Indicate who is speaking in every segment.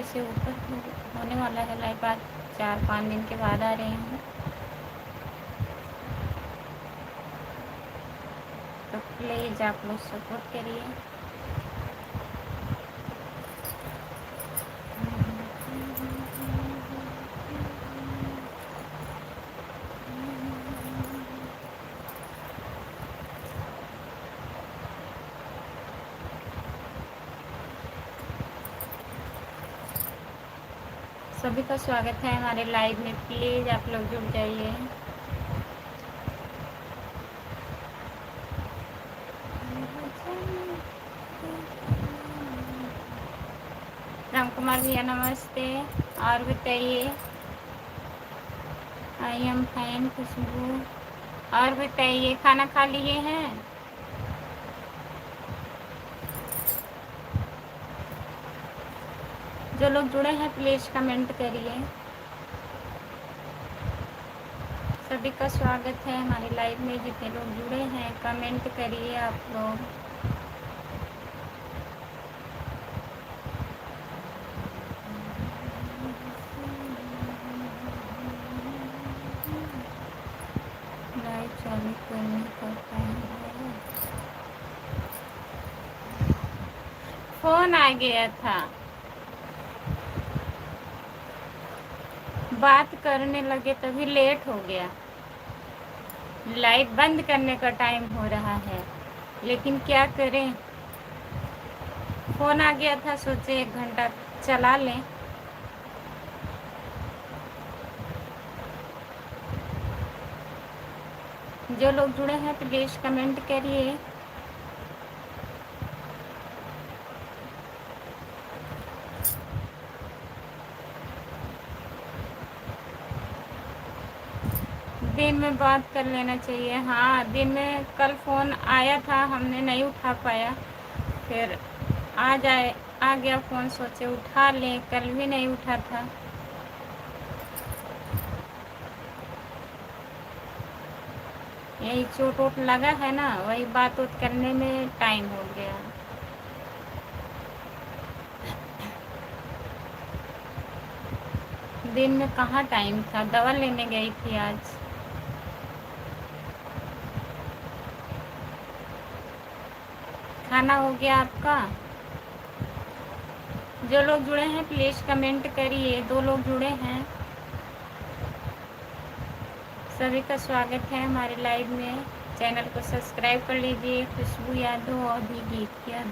Speaker 1: से ऊपर होने वाला है लाइव। आज 4-5 दिन के बाद आ रहे हैं, तो प्लीज़ आप लोग सपोर्ट करिए। सभी का स्वागत है हमारे लाइव में। प्लीज़ आप लोग जुड़ जाइए। राम कुमार भैया नमस्ते। और बताइए। आई एम फाइन खुशबू। और बताइए, खाना खा लिए हैं? जो लोग जुड़े हैं प्लीज़ कमेंट करिए। सभी का स्वागत है हमारे लाइव में। जितने लोग जुड़े हैं कमेंट करिए आप लोग। लाइव चालू कोई नहीं करता है। फोन आ गया था, बात करने लगे तभी लेट हो गया। लाइव बंद करने का टाइम हो रहा है, लेकिन क्या करें, फ़ोन आ गया था, सोचे 1 घंटा चला लें। जो लोग जुड़े हैं प्लीज़ कमेंट करिए। दिन में बात कर लेना चाहिए। हाँ, दिन में कल फ़ोन आया था, हमने नहीं उठा पाया। फिर आ गया फ़ोन, सोचे उठा लें, कल भी नहीं उठा था। यही चोट वोट लगा है ना, वही बात उत करने में टाइम हो गया। दिन में कहाँ टाइम था, दवा लेने गई थी आज। खाना हो गया आपका? जो लोग जुड़े हैं प्लीज़ कमेंट करिए। 2 लोग जुड़े हैं। सभी का स्वागत है हमारे लाइव में। चैनल को सब्सक्राइब कर लीजिए। खुशबू यादव और भी गीत किया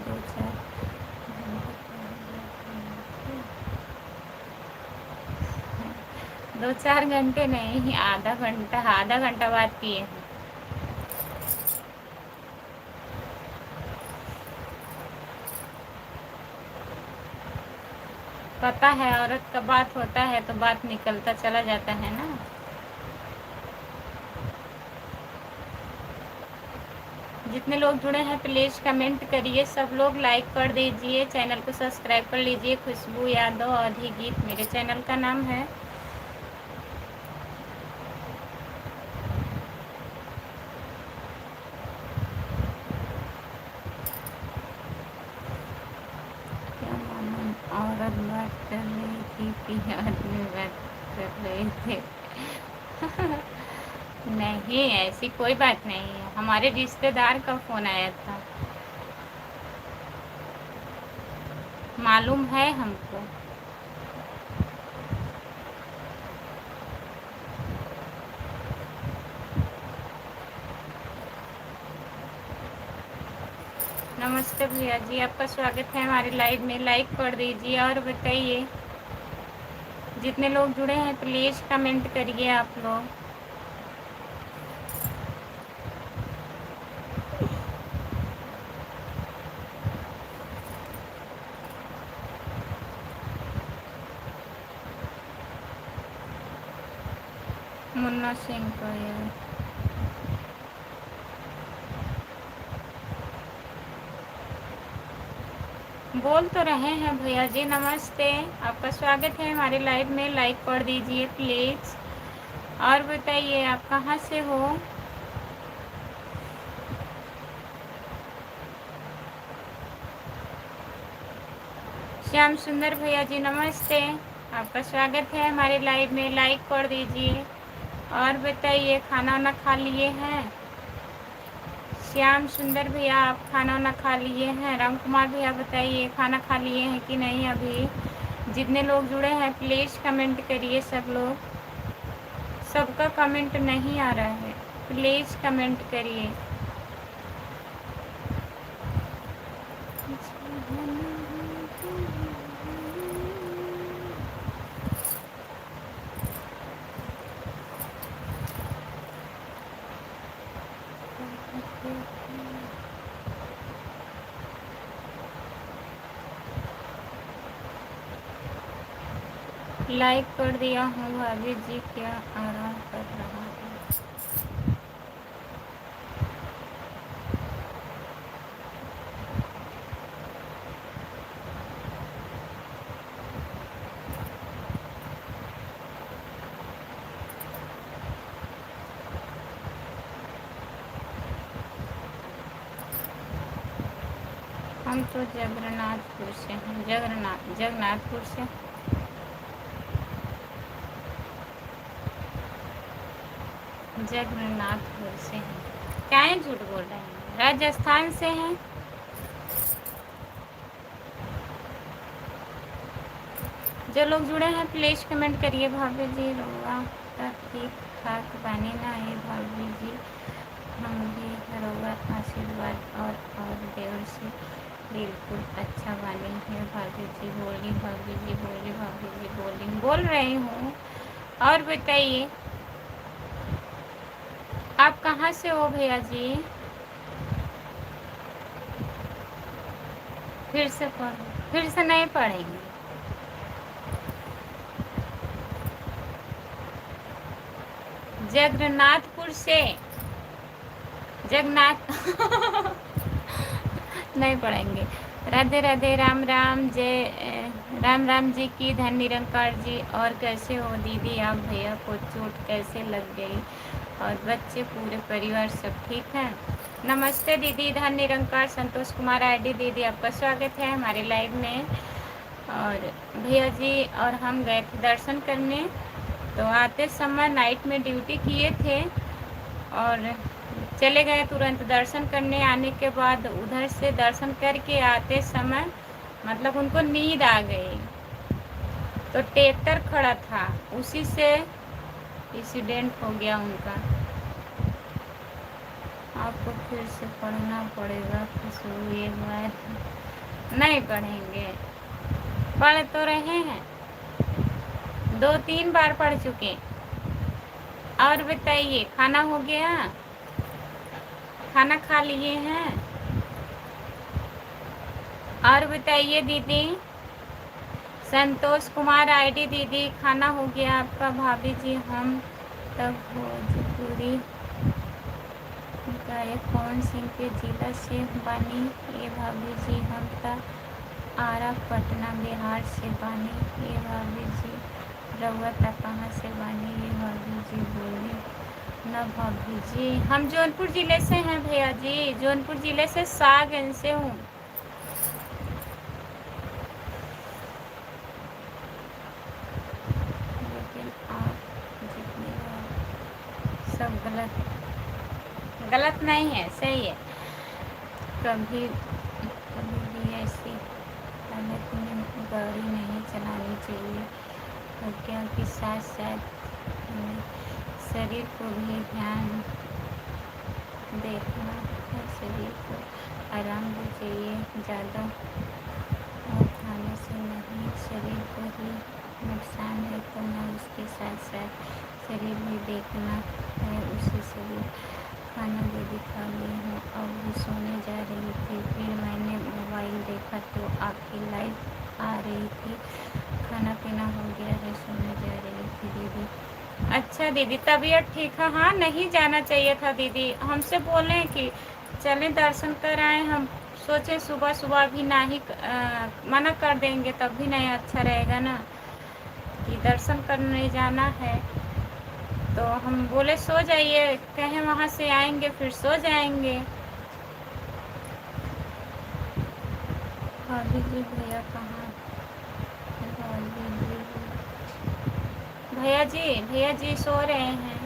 Speaker 1: 2-4 घंटे नहीं, आधा घंटा बात किए हैं। पता है, औरत का बात होता है तो बात निकलता चला जाता है ना। जितने लोग जुड़े हैं प्लीज़ कमेंट करिए। सब लोग लाइक कर दीजिए, चैनल को सब्सक्राइब कर लीजिए। खुशबू यादव आधी गीत मेरे चैनल का नाम है। क्या मालूम औरत बात कर रही थी कि आदमी बात कर रहे थे। नहीं, ऐसी कोई बात नहीं है। हमारे रिश्तेदार का फ़ोन आया था, मालूम है हमको। नमस्ते भैया जी, आपका स्वागत है हमारे लाइव में। लाइक कर दीजिए और बताइए। जितने लोग जुड़े हैं प्लीज़ कमेंट करिए आप लोग। मुन्ना सिंह का यार बोल तो रहे हैं। भैया जी नमस्ते, आपका स्वागत है हमारे लाइव में। लाइक कर दीजिए प्लीज़ और बताइए आप कहाँ से हो। श्याम सुंदर भैया जी नमस्ते, आपका स्वागत है हमारे लाइव में। लाइक कर दीजिए और बताइए खाना वाना खा लिए हैं? श्याम सुंदर भैया आप खाना वाना खा लिए हैं? राम कुमार भैया बताइए खाना खा लिए हैं कि नहीं? अभी जितने लोग जुड़े हैं प्लीज़ कमेंट करिए सब लोग। सबका कमेंट नहीं आ रहा है, प्लीज़ कमेंट करिए। लाइक कर दिया हूँ भाभी जी, क्या आराम कर रहा है? हम तो जगन्नाथपुर से हैं, जगन्नाथपुर से। जगन्नाथपुर से हैं। क्या है, झूठ बोल रहे हैं? राजस्थान से हैं। जो लोग जुड़े हैं प्लीज़ कमेंट करिए। भाभी जी रोआ ठीक ठाक बने ना है भाभी जी, हम भी रोआ आशीर्वाद और देवर से बिल्कुल अच्छा बने हैं भाभी जी। बोली भाभी जी, बोली भाभी जी, बोल रही हूँ। और बताइए आप कहाँ से हो भैया जी? फिर से पढ़ो, फिर से नहीं पढ़ेंगे। जगन्नाथपुर से, जगन्नाथ नहीं पढ़ेंगे। राधे राधे, राम राम, जय राम राम जी की धन निरंकार जी। और कैसे हो दीदी आप? भैया को चोट कैसे लग गई? और बच्चे पूरे परिवार सब ठीक है? नमस्ते दीदी, धन निरंकार संतोष कुमार आईडी दीदी, आपका स्वागत है हमारे लाइव में। और भैया जी और हम गए थे दर्शन करने, तो आते समय नाइट में ड्यूटी किए थे और चले गए तुरंत दर्शन करने। आने के बाद उधर से दर्शन करके आते समय मतलब उनको नींद आ गई, तो ट्रैक्टर खड़ा था, उसी से एक्सीडेंट हो गया उनका। आपको फिर से पढ़ना पड़ेगा खुशबू, एक बार नहीं पढ़ेंगे? पढ़ तो रहे हैं, 2-3 बार पढ़ चुके। और बताइए खाना हो गया? खाना खा लिए हैं? और बताइए दीदी। संतोष कुमार आईडी दीदी, खाना हो गया आपका? भाभी जी हम तब भोजपुरी गायक पवन सिंह के जिला से बानी ये भाभी जी, हम तब आरा पटना बिहार से बानी ये भाभी जी। रउआ तक कहाँ से बानी ये भाभी जी? बोले न भाभी जी, हम जौनपुर ज़िले से हैं भैया जी, जौनपुर ज़िले से सागन से हूँ। लेकिन आप जितने सब गलत नहीं है, सही है। कभी कभी भी ऐसी हालत में गाड़ी नहीं चलानी चाहिए, प्रज्ञा के साथ साथ हमें शरीर को भी ध्यान देखना है। शरीर को आराम भी चाहिए, ज़्यादा और खाने से नहीं, शरीर को ही नुकसान है, तो मैं उसके साथ साथ शरीर भी देखना है। उसी शरीर खाना भी दिखा ली हूँ। अब भी सोने जा रही थी, फिर मैंने मोबाइल देखा तो आपकी लाइव आ रही थी। खाना पीना हो गया है, सोने जा रही थी दीदी। अच्छा दीदी, तबीयत ठीक है? हाँ, नहीं जाना चाहिए था दीदी, हमसे बोले कि चलें दर्शन कर आए। हम सोचे सुबह सुबह भी नहीं मना कर देंगे तब भी नहीं अच्छा रहेगा ना, कि दर्शन करने जाना है। तो हम बोले सो जाइए, कहें वहाँ से आएंगे फिर सो जाएंगे। भाभी जी भैया कहाँ? भैया जी सो रहे हैं।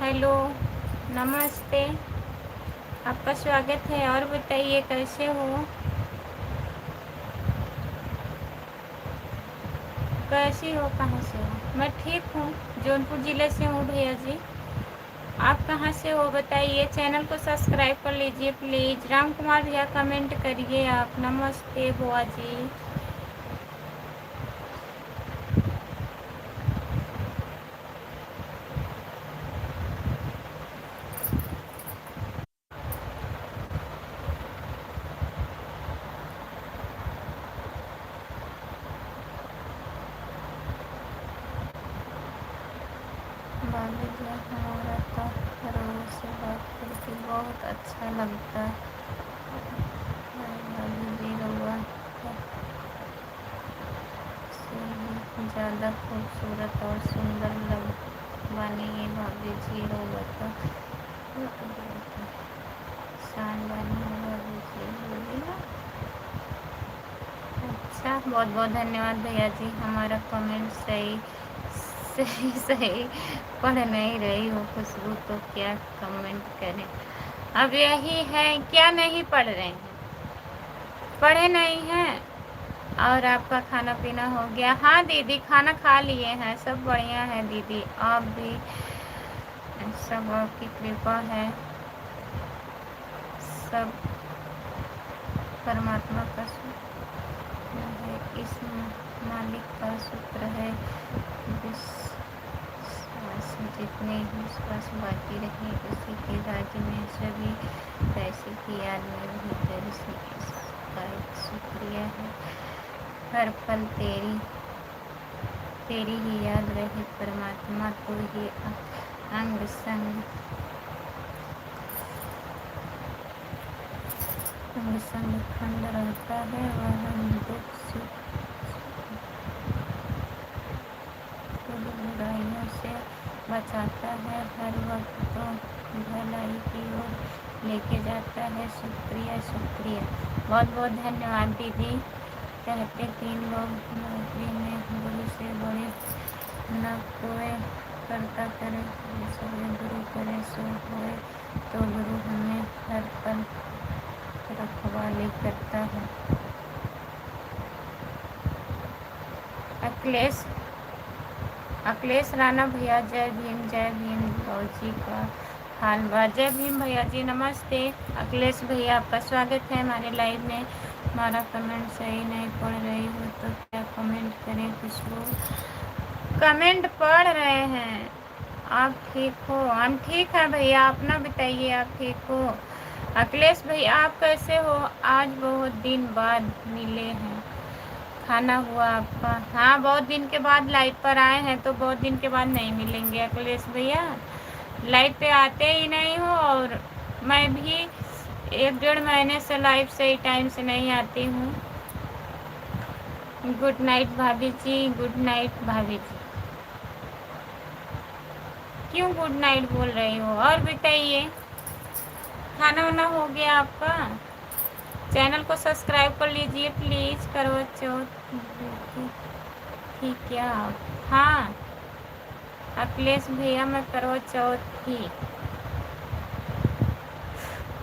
Speaker 1: हेलो, नमस्ते, आपका स्वागत है। और बताइए कैसे हो? कैसी हो, कहाँ से हो? मैं ठीक हूँ, जौनपुर ज़िले से हूँ भैया जी। आप कहाँ से हो बताइए? चैनल को सब्सक्राइब कर लीजिए प्लीज़। राम कुमार भैया कमेंट करिए आप। नमस्ते बुआ जी। भाभी जी हमारा तो रोज से बात करके बहुत अच्छा लगता है। भाभी जी रउआ से भी ज़्यादा खूबसूरत और सुंदर लग बानी ये भाभी जी रउआ तो शान बानी है भाभी जी, बोली ना। अच्छा, बहुत बहुत धन्यवाद भैया जी। हमारा कमेंट सही सही सही पढ़ नहीं रही हो खुशबू, तो क्या कमेंट करें। अब यही है, क्या नहीं पढ़ रहे हैं? पढ़े नहीं हैं? और आपका खाना पीना हो गया? हाँ दीदी, खाना खा लिए हैं, सब बढ़िया है दीदी। आप भी, सब आपकी कृपा है, सब परमात्मा का शुक्र है, इस मालिक का शुक्र है। विश्वास जितने विश्वास बाकी रहे उसी के राज्य में सभी पैसे की याद में भीतर से इसका एक शुक्रिया है। हर पल तेरी ही याद रहे परमात्मा, तो ही अंग संग खंड रहता है। वह हम दुख सुख बुराइयों से बचाता है, हर वक्त तो भलाई की ओर लेके जाता है। शुक्रिया शुक्रिया, बहुत बहुत धन्यवाद दीदी। कहते 3 लोग नौकरी में गुरु से बड़े न कोई करता करे, सभी गुरु करे सो होए, तो गुरु हमें हर पल रखवाली करता है। अखिलेश राणा भैया, जय भीम जी का हाल बा। जय भीम भैया जी, नमस्ते। अखिलेश भैया आपका स्वागत है हमारे लाइव में। हमारा कमेंट सही नहीं पढ़ रही हो तो क्या कमेंट करें? कुछ लोग कमेंट पढ़ रहे हैं। आप ठीक हो? हम ठीक हैं भैया, अपना बताइए, आप ठीक हो? अखिलेश भैया आप कैसे हो? आज बहुत दिन बाद मिले हैं। खाना हुआ आपका? हाँ, बहुत दिन के बाद लाइव पर आए हैं, तो बहुत दिन के बाद नहीं मिलेंगे अखिलेश भैया। लाइव पे आते ही नहीं हो, और मैं भी 1 डेढ़ महीने से लाइव सही टाइम से नहीं आती हूँ। गुड नाइट भाभी जी, गुड नाइट भाभी जी। क्यों गुड नाइट बोल रही हो? और बताइए, खाना वाना हो गया आपका? चैनल को सब्सक्राइब कर लीजिए प्लीज़। करवा चौथ ठीक क्या? हाँ अखिलेश भैया, मैं करवा चौथ थी।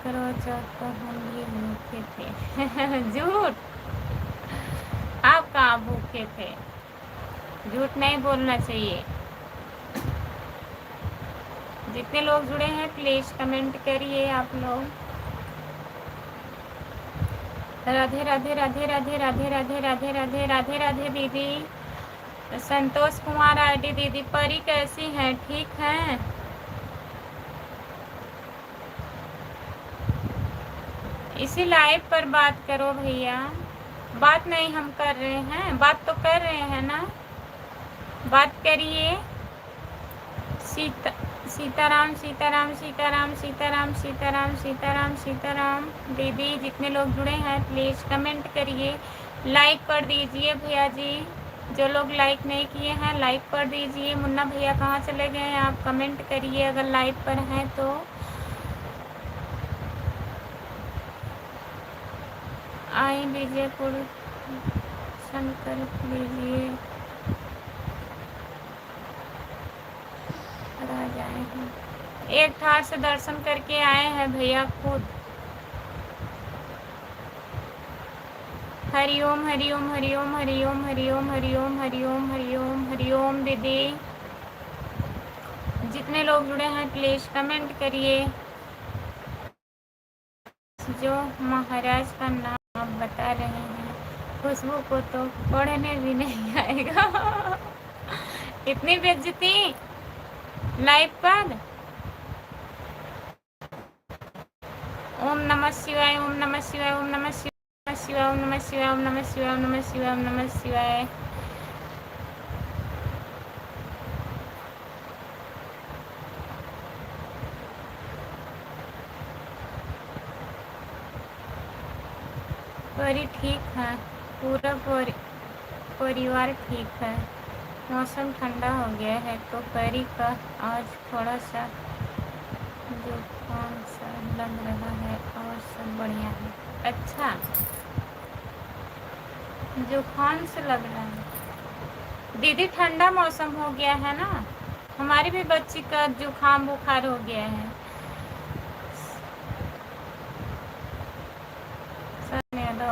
Speaker 1: करवा चौथ को हम भी भूखे थे। झूठ, आप कहाँ भूखे थे? झूठ नहीं बोलना चाहिए। जितने लोग जुड़े हैं प्लीज़ कमेंट करिए आप लोग। राधे राधे राधे राधे राधे राधे राधे राधे राधे राधे दीदी। संतोष कुमार आईडी दीदी। परी कैसी हैं? ठीक हैं? इसी लाइव पर बात करो भैया। बात नहीं हम कर रहे हैं, बात तो कर रहे हैं ना, बात करिए। सीताराम सीताराम सीताराम सीताराम सीताराम सीताराम सीताराम दीदी। जितने लोग जुड़े हैं प्लीज़ कमेंट करिए, लाइक कर दीजिए भैया जी। जो लोग लाइक नहीं किए हैं लाइक कर दीजिए। मुन्ना भैया कहाँ चले गए हैं? आप कमेंट करिए अगर लाइव पर हैं तो। आई लीजिए, पुरुषन कर लीजिए। आज आए हैं, एक ठार से दर्शन करके आए हैं भैया खुद। हरिओम हरिओम हरिओम हरिओम हरिओम हरिओम हरिओम हरिओम हरिओम दीदी। जितने लोग जुड़े हैं प्लीज कमेंट करिए। जो महाराज का नाम आप बता रहे हैं खुशबू को तो पढ़ने भी नहीं आएगा। इतनी बेइज्जती लाइव पर। ओम नमः शिवाय ओम नमः शिवाय ओम नमः शिवाय ओम नमः शिवाय ओम नमः शिवाय ओम नमः शिवाय ओम नमः शिवाय। परी ठीक है, पूरा परिवार ठीक है। मौसम ठंडा हो गया है तो परी का आज थोड़ा सा जुकाम सा लग रहा है और सब बढ़िया है। अच्छा, जुकाम से लग रहा है दीदी, ठंडा मौसम हो गया है ना, हमारी भी बच्ची का जुकाम बुखार हो गया है।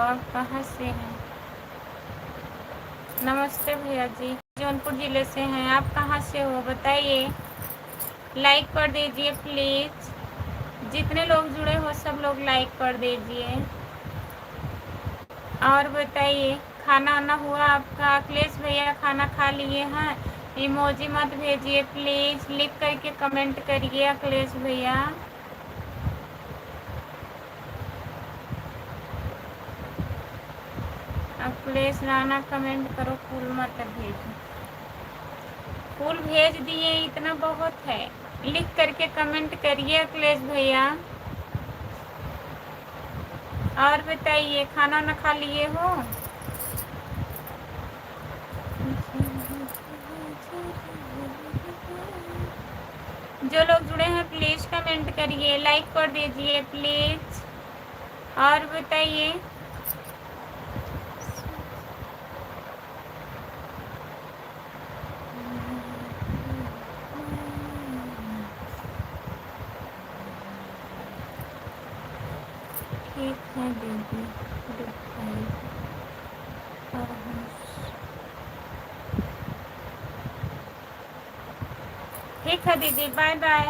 Speaker 1: आप कहाँ से हैं? नमस्ते भैया जी, जौनपुर जिले से हैं। आप कहाँ से हो बताइए, लाइक कर दीजिए प्लीज। जितने लोग जुड़े हो सब लोग लाइक कर दीजिए। और बताइए, खाना आना हुआ आपका? अखिलेश भैया खाना खा लिए हैं? इमोजी मत भेजिए प्लीज, लिख करके कमेंट करिए अखिलेश भैया। अखिलेश राणा कमेंट करो, फूल मत भेजो। फूल भेज दिए, इतना बहुत है। लिख करके कमेंट करिए अखिलेश भैया। और बताइए, खाना ना खा लिए हो? जो लोग जुड़े हैं प्लीज कमेंट करिए, लाइक कर दीजिए प्लीज। और बताइए, ठीक है दीदी, ठीक है दीदी, बाय बाय,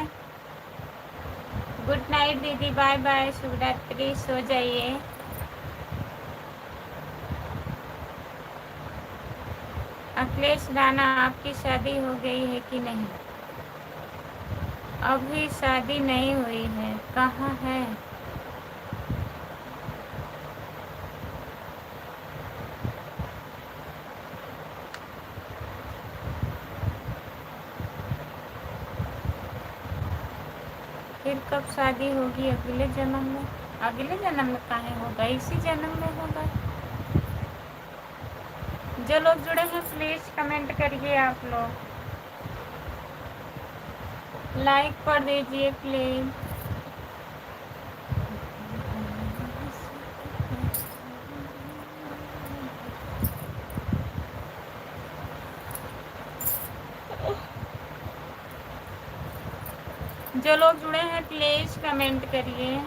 Speaker 1: गुड नाइट दीदी, बाय बाय, शुभ रात्रि, सो जाइए। अखिलेश राणा, आपकी शादी हो गई है कि नहीं? अभी शादी नहीं हुई है। कहाँ है? फिर कब शादी होगी? अगले जन्म में। अगले जन्म में काहे होगा, इसी जन्म में होगा। जो लोग जुड़े हैं प्लीज कमेंट करिए, आप लोग लाइक कर दीजिए प्लीज। जो लोग जुड़े हैं प्लीज कमेंट करिए।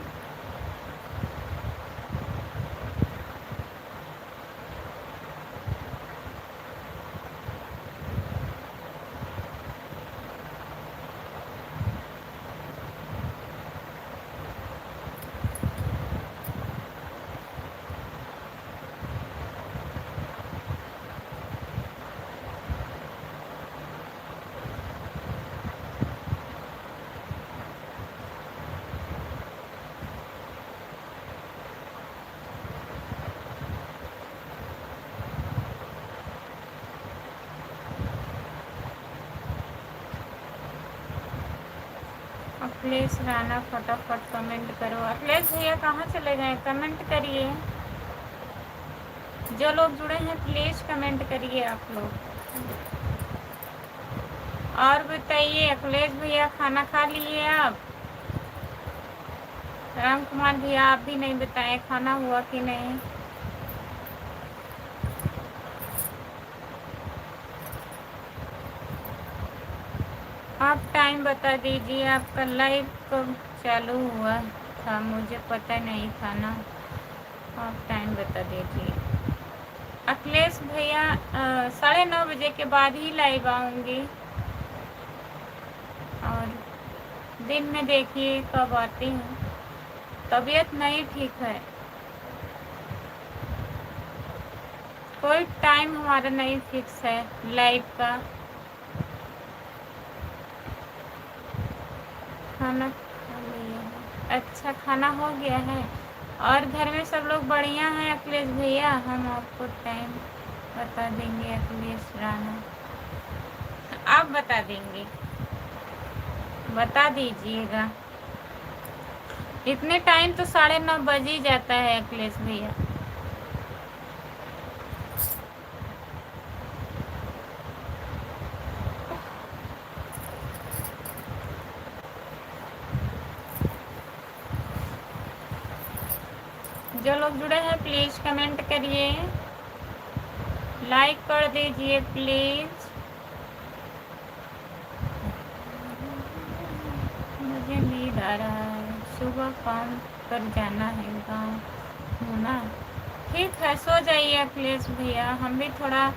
Speaker 1: अखिलेश राणा फटाफट कमेंट करो। अखिलेश भैया कहाँ चले गए? कमेंट करिए। जो लोग जुड़े हैं प्लीज कमेंट करिए आप लोग। और बताइए, अखिलेश भैया खाना खा लिए आप? राम कुमार भैया आप भी नहीं बताएं खाना हुआ कि नहीं। आप टाइम बता दीजिए, आपका लाइव कब चालू हुआ था? मुझे पता नहीं था ना, आप टाइम बता दीजिए। अखिलेश भैया 9:30 बजे के बाद ही लाइव आऊँगी, और दिन में देखिए कब आती हूँ। तबीयत नहीं ठीक है, कोई टाइम हमारा नहीं फिक्स है लाइव का। खाना खा लिया है? अच्छा, खाना हो गया है। और घर में सब लोग बढ़िया हैं अखिलेश भैया? हम आपको टाइम बता देंगे अखिलेश राणा, आप बता देंगे, बता दीजिएगा। इतने टाइम तो 9:30 बज ही जाता है अखिलेश भैया। जो लोग जुड़े हैं प्लीज़ कमेंट करिए, लाइक कर दीजिए प्लीज़। मुझे नींद आ रहा है, सुबह काम पर जाना है गाँव होना। ठीक है, सो जाइए अखिलेश भैया, हम भी थोड़ा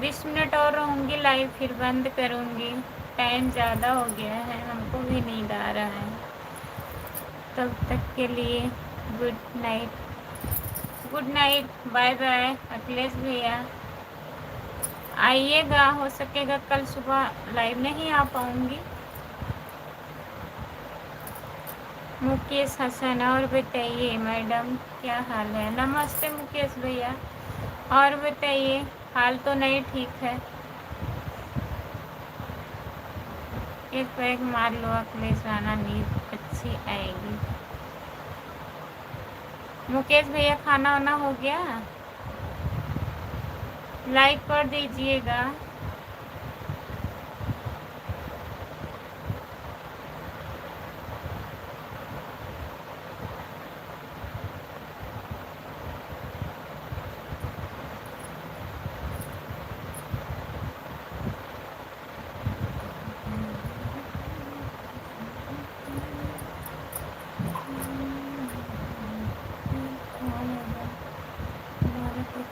Speaker 1: 20 मिनट और रहूँगी लाइव, फिर बंद करूँगी। टाइम ज़्यादा हो गया है, हमको भी नींद आ रहा है। तब तक के लिए good night, good night, bye bye Akhilesh भैया। आइएगा, हो सकेगा कल सुबह लाइव नहीं आ पाऊँगी। मुकेश हसन, और बताइए मैडम क्या हाल है? नमस्ते मुकेश भैया, और बताइए, हाल तो नहीं ठीक है? एक पैक मार लो अखिलेश राणा, नींद अच्छी आएगी। मुकेश भैया खाना वाना हो गया? लाइक कर दीजिएगा।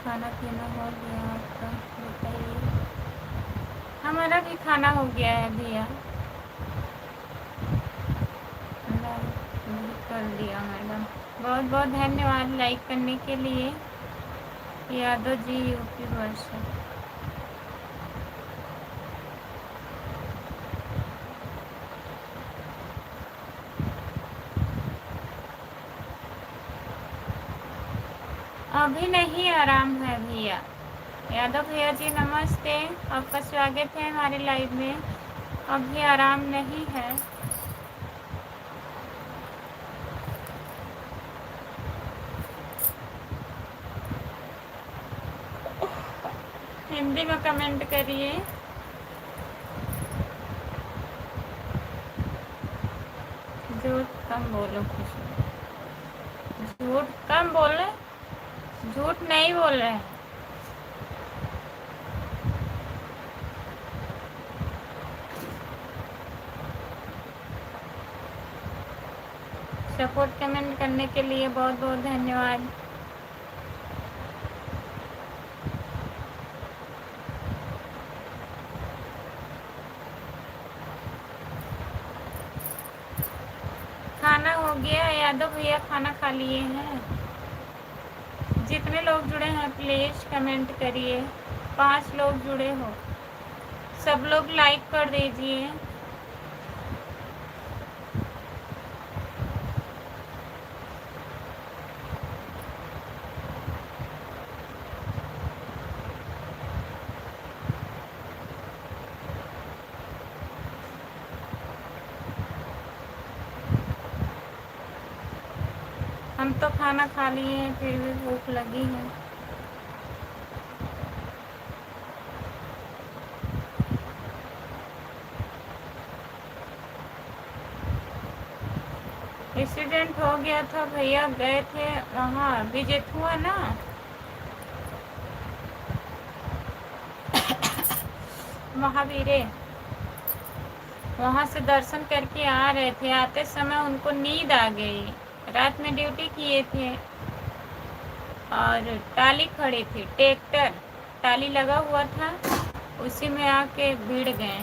Speaker 1: खाना पीना हो गया आपका, बताइए? हमारा भी खाना हो गया है भैया, कर दिया मैडम। बहुत बहुत धन्यवाद लाइक करने के लिए। यादव जी, यूपी वर्षा। अभी नहीं, आराम है भैया। यादव भैया जी नमस्ते, आपका स्वागत है हमारे लाइव में। अभी आराम नहीं है। हिंदी में कमेंट करिए। झूठ कम बोलो, खुश झूठ कम बोले, झूठ नहीं बोल रहे। सपोर्ट कमेंट करने के लिए बहुत बहुत धन्यवाद। खाना हो गया यादव भैया, खाना खा लिए हैं? जितने लोग जुड़े हैं प्लीज़ कमेंट करिए। 5 लोग जुड़े हो, सब लोग लाइक कर दीजिए। हम तो खाना खा लिए हैं, फिर भी भूख लगी है। एक्सीडेंट हो गया था भैया, गए थे वहाँ विजेथुआ ना, महावीरे। वहाँ से दर्शन करके आ रहे थे, आते समय उनको नींद आ गई। रात में ड्यूटी किए थे और टाली खड़ी थी, ट्रैक्टर टाली लगा हुआ था, उसी में आके भिड़ गए।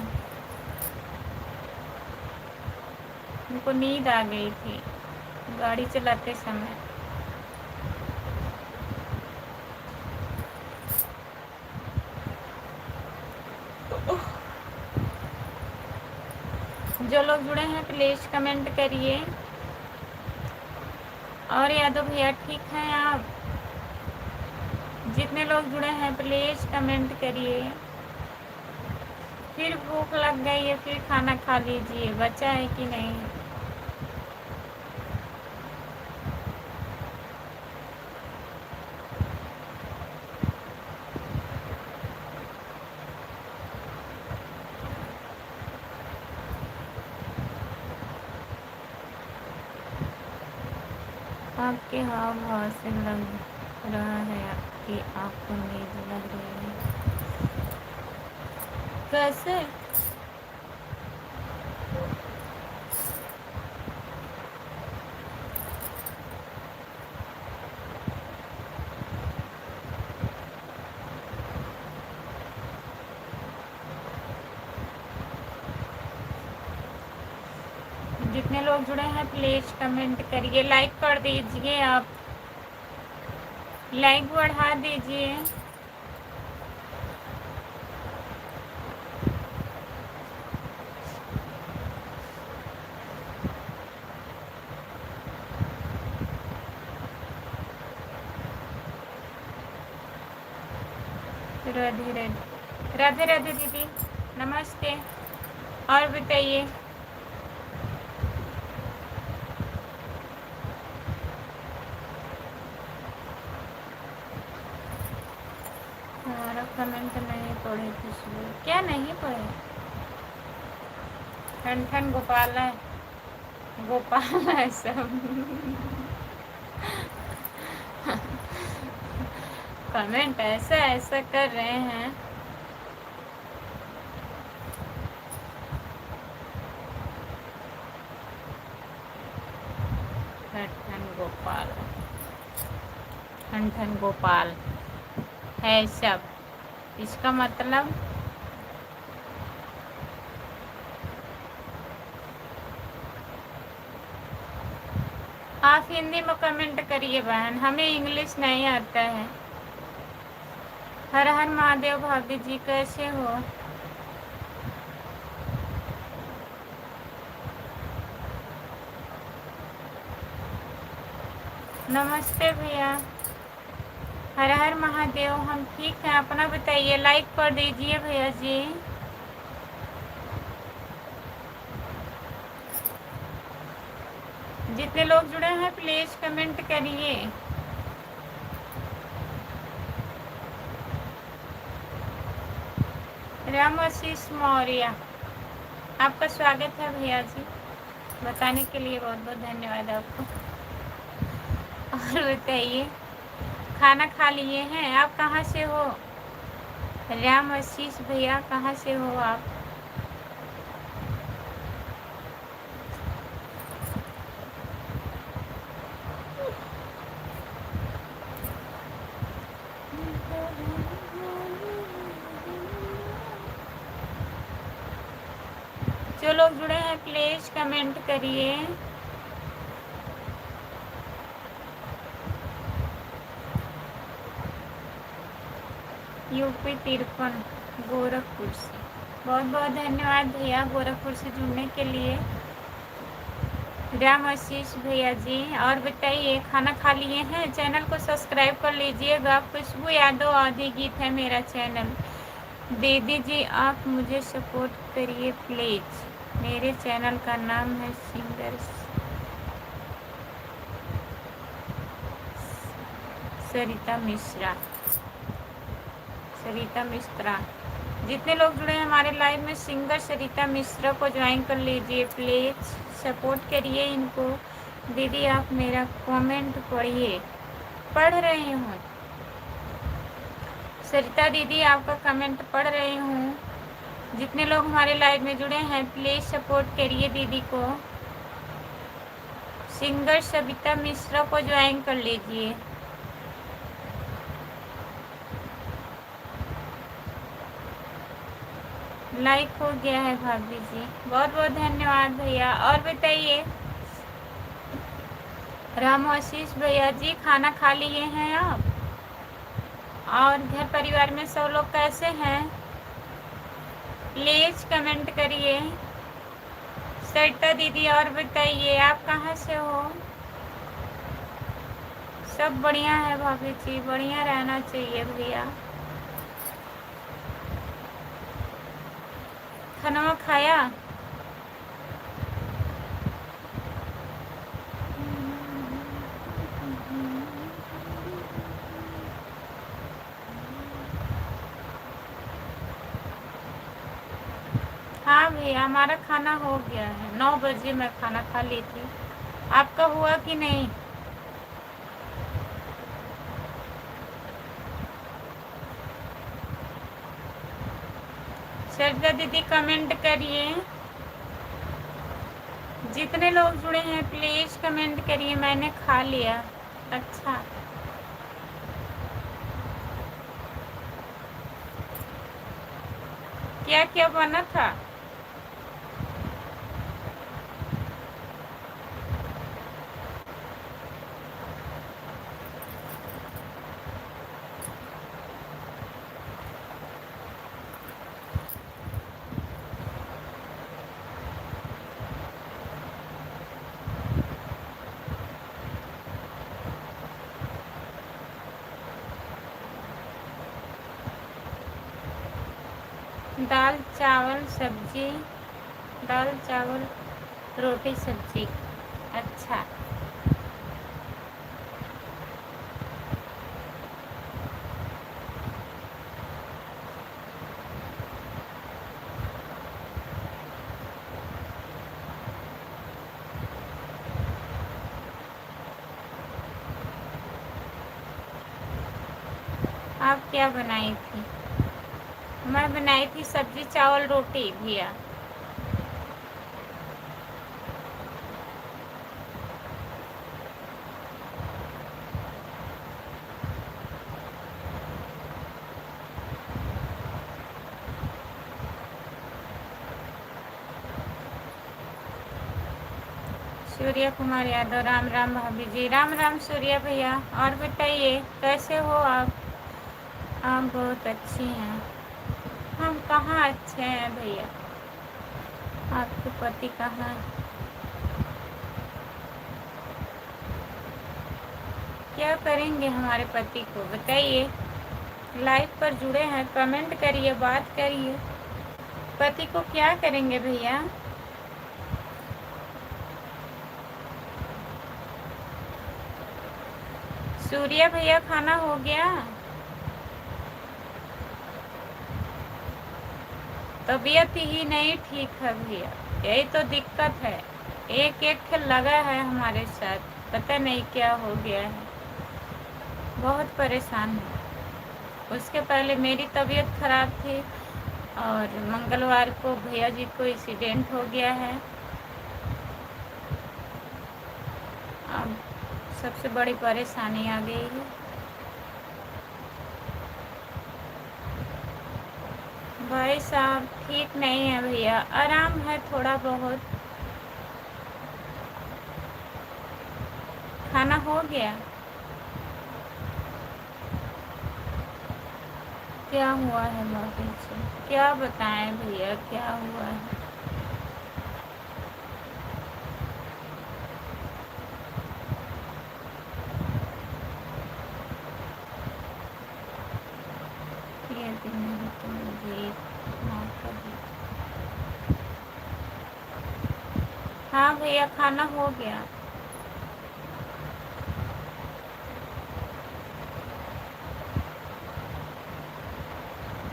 Speaker 1: उनको नींद आ गई थी गाड़ी चलाते समय। जो लोग जुड़े हैं प्लीज कमेंट करिए। और यादव भैया ठीक हैं आप? जितने लोग जुड़े हैं प्लीज कमेंट करिए। फिर भूख लग गई है, फिर खाना खा लीजिए, बचा है कि नहीं। आपके हाव भाव से लग रहा है कि आपको नींद लग रही है। कैसे? जितने लोग जुड़े हैं प्लीज कमेंट करिए, लाइक कर दीजिए, आप लाइक बढ़ा दीजिए। राधे राधे। राधे राधे दीदी, नमस्ते। और बताइए। हमारा कमेंट नहीं पढ़े खुशबू, क्या नहीं पढ़े? ठन ठन गोपाल है, गोपाल है सब। कमेंट ऐसा ऐसा कर रहे हैं। ठन गोपाल, ठन ठन गोपाल है सब। इसका मतलब आप हिंदी में कमेंट करिए बहन, हमें इंग्लिश नहीं आता है। हर हर महादेव भाभी जी, कैसे हो? नमस्ते भैया, हर हर महादेव। हम ठीक हैं, अपना बताइए, लाइक कर दीजिए भैया जी। जितने लोग जुड़े हैं प्लीज कमेंट करिए। राम आशीष मौर्य, आपका स्वागत है भैया जी। बताने के लिए बहुत बहुत धन्यवाद आपको। और बताइए, खाना खा लिए हैं? आप कहाँ से हो? राम आशीष भैया, कहाँ से हो आप? जो लोग जुड़े हैं प्लीज कमेंट करिए। यूपी 53 गोरखपुर से, बहुत बहुत धन्यवाद भैया गोरखपुर से जुड़ने के लिए। राम आशीष भैया जी, और बताइए, खाना खा लिए हैं? चैनल को सब्सक्राइब कर लीजिएगा। खुशबू यादव आदि गीत है मेरा चैनल। दीदी जी आप मुझे सपोर्ट करिए प्लीज। मेरे चैनल का नाम है सिंगर सरिता मिश्रा। सरिता मिश्रा, जितने लोग जुड़े हैं हमारे लाइव में, सिंगर सरिता मिश्रा को ज्वाइन कर लीजिए प्लीज, सपोर्ट करिए इनको। दीदी आप मेरा कमेंट पढ़िए। पढ़ रही हूँ सरिता दीदी, आपका कमेंट पढ़ रही हूँ। जितने लोग हमारे लाइव में जुड़े हैं प्लीज़ सपोर्ट करिए दीदी को। सिंगर सविता मिश्रा को ज्वाइन कर लीजिए। लाइक हो गया है भाभी जी, बहुत बहुत धन्यवाद भैया। और बताइए राम आशीष भैया जी, खाना खा लिए हैं आप? और घर परिवार में सब लोग कैसे हैं? प्लीज कमेंट करिए। सरिता दीदी और बताइए आप कहाँ से हो? सब बढ़िया है भाभी जी, बढ़िया रहना चाहिए भैया। खाना खाया? हाँ भैया हमारा खाना हो गया है, 9 बजे मैं खाना खा ली थी। आपका हुआ कि नहीं? सरिता दीदी कमेंट करिए। जितने लोग जुड़े हैं प्लीज कमेंट करिए मैंने खा लिया। अच्छा, क्या क्या बना था? दाल चावल सब्जी, दाल चावल रोटी सब्जी। अच्छा, आप क्या बनाई थी? मैं बनाई थी सब्जी चावल रोटी भैया। सूर्या कुमार यादव, राम राम भाभी जी। राम राम सूर्या भैया। और बताइए कैसे हो आप? आप बहुत अच्छी हैं। हम कहाँ अच्छे हैं भैया, आपके पति कहाँ हैं? क्या करेंगे हमारे पति को बताइए? लाइव पर जुड़े हैं, कमेंट करिए, बात करिए। पति को क्या करेंगे भैया? सूर्या भैया खाना हो गया? तबीयत ही नहीं ठीक है भैया, यही तो दिक्कत है। एक एक लगा है हमारे साथ, पता नहीं क्या हो गया है, बहुत परेशान है। उसके पहले मेरी तबीयत खराब थी और मंगलवार को भैया जी को एक्सीडेंट हो गया है। अब सबसे बड़ी परेशानी आ गई है। भाई साहब ठीक नहीं है भैया, आराम है थोड़ा बहुत। खाना हो गया? क्या हुआ है भाभी से? क्या बताएं भैया क्या हुआ है? ये भी नहीं तो मुझे माफ कर दीजिए। हाँ भैया खाना हो गया।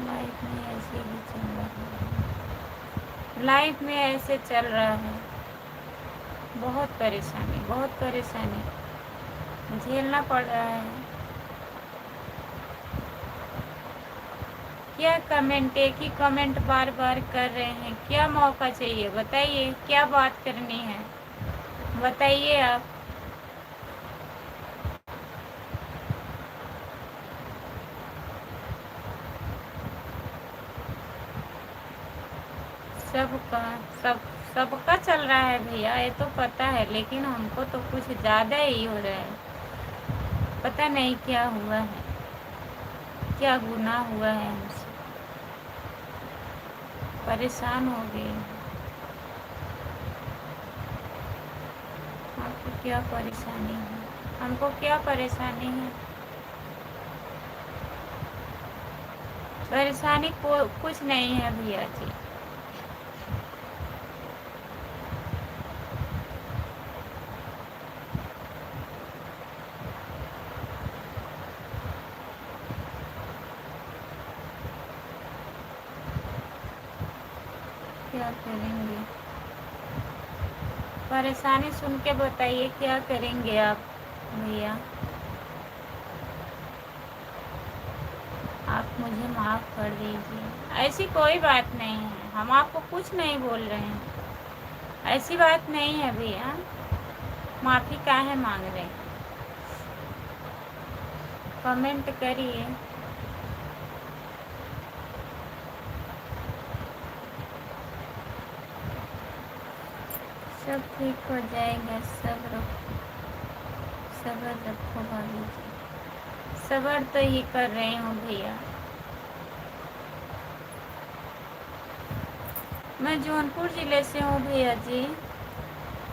Speaker 1: लाइफ में ऐसे ही चल रहा है, लाइफ में ऐसे चल रहा है। बहुत परेशानी, बहुत परेशानी झेलना पड़ रहा है। क्या कमेंट, एक ही कमेंट बार बार कर रहे हैं, क्या मौका चाहिए बताइए, क्या बात करनी है बताइए आप। सबका सब सबका चल रहा है भैया, ये तो पता है, लेकिन हमको तो कुछ ज़्यादा ही हो रहा है। पता नहीं क्या हुआ है, क्या गुनाह हुआ है हमसे, परेशान हो गए। आपको क्या परेशानी है, हमको क्या परेशानी है? परेशानी को कुछ नहीं है भैया जी। क्या करेंगे, परेशानी सुन के बताइए क्या करेंगे आप भैया। आप मुझे माफ़ कर दीजिए, ऐसी कोई बात नहीं है, हम आपको कुछ नहीं बोल रहे हैं, ऐसी बात नहीं है भैया। माफ़ी काहे मांग रहे हैं, कमेंट करिए। सब ठीक हो जाएगा, सब्र रखो भाभी जी। सब्र तो ही कर रही हूँ भैया। मैं जौनपुर ज़िले से हूँ भैया जी।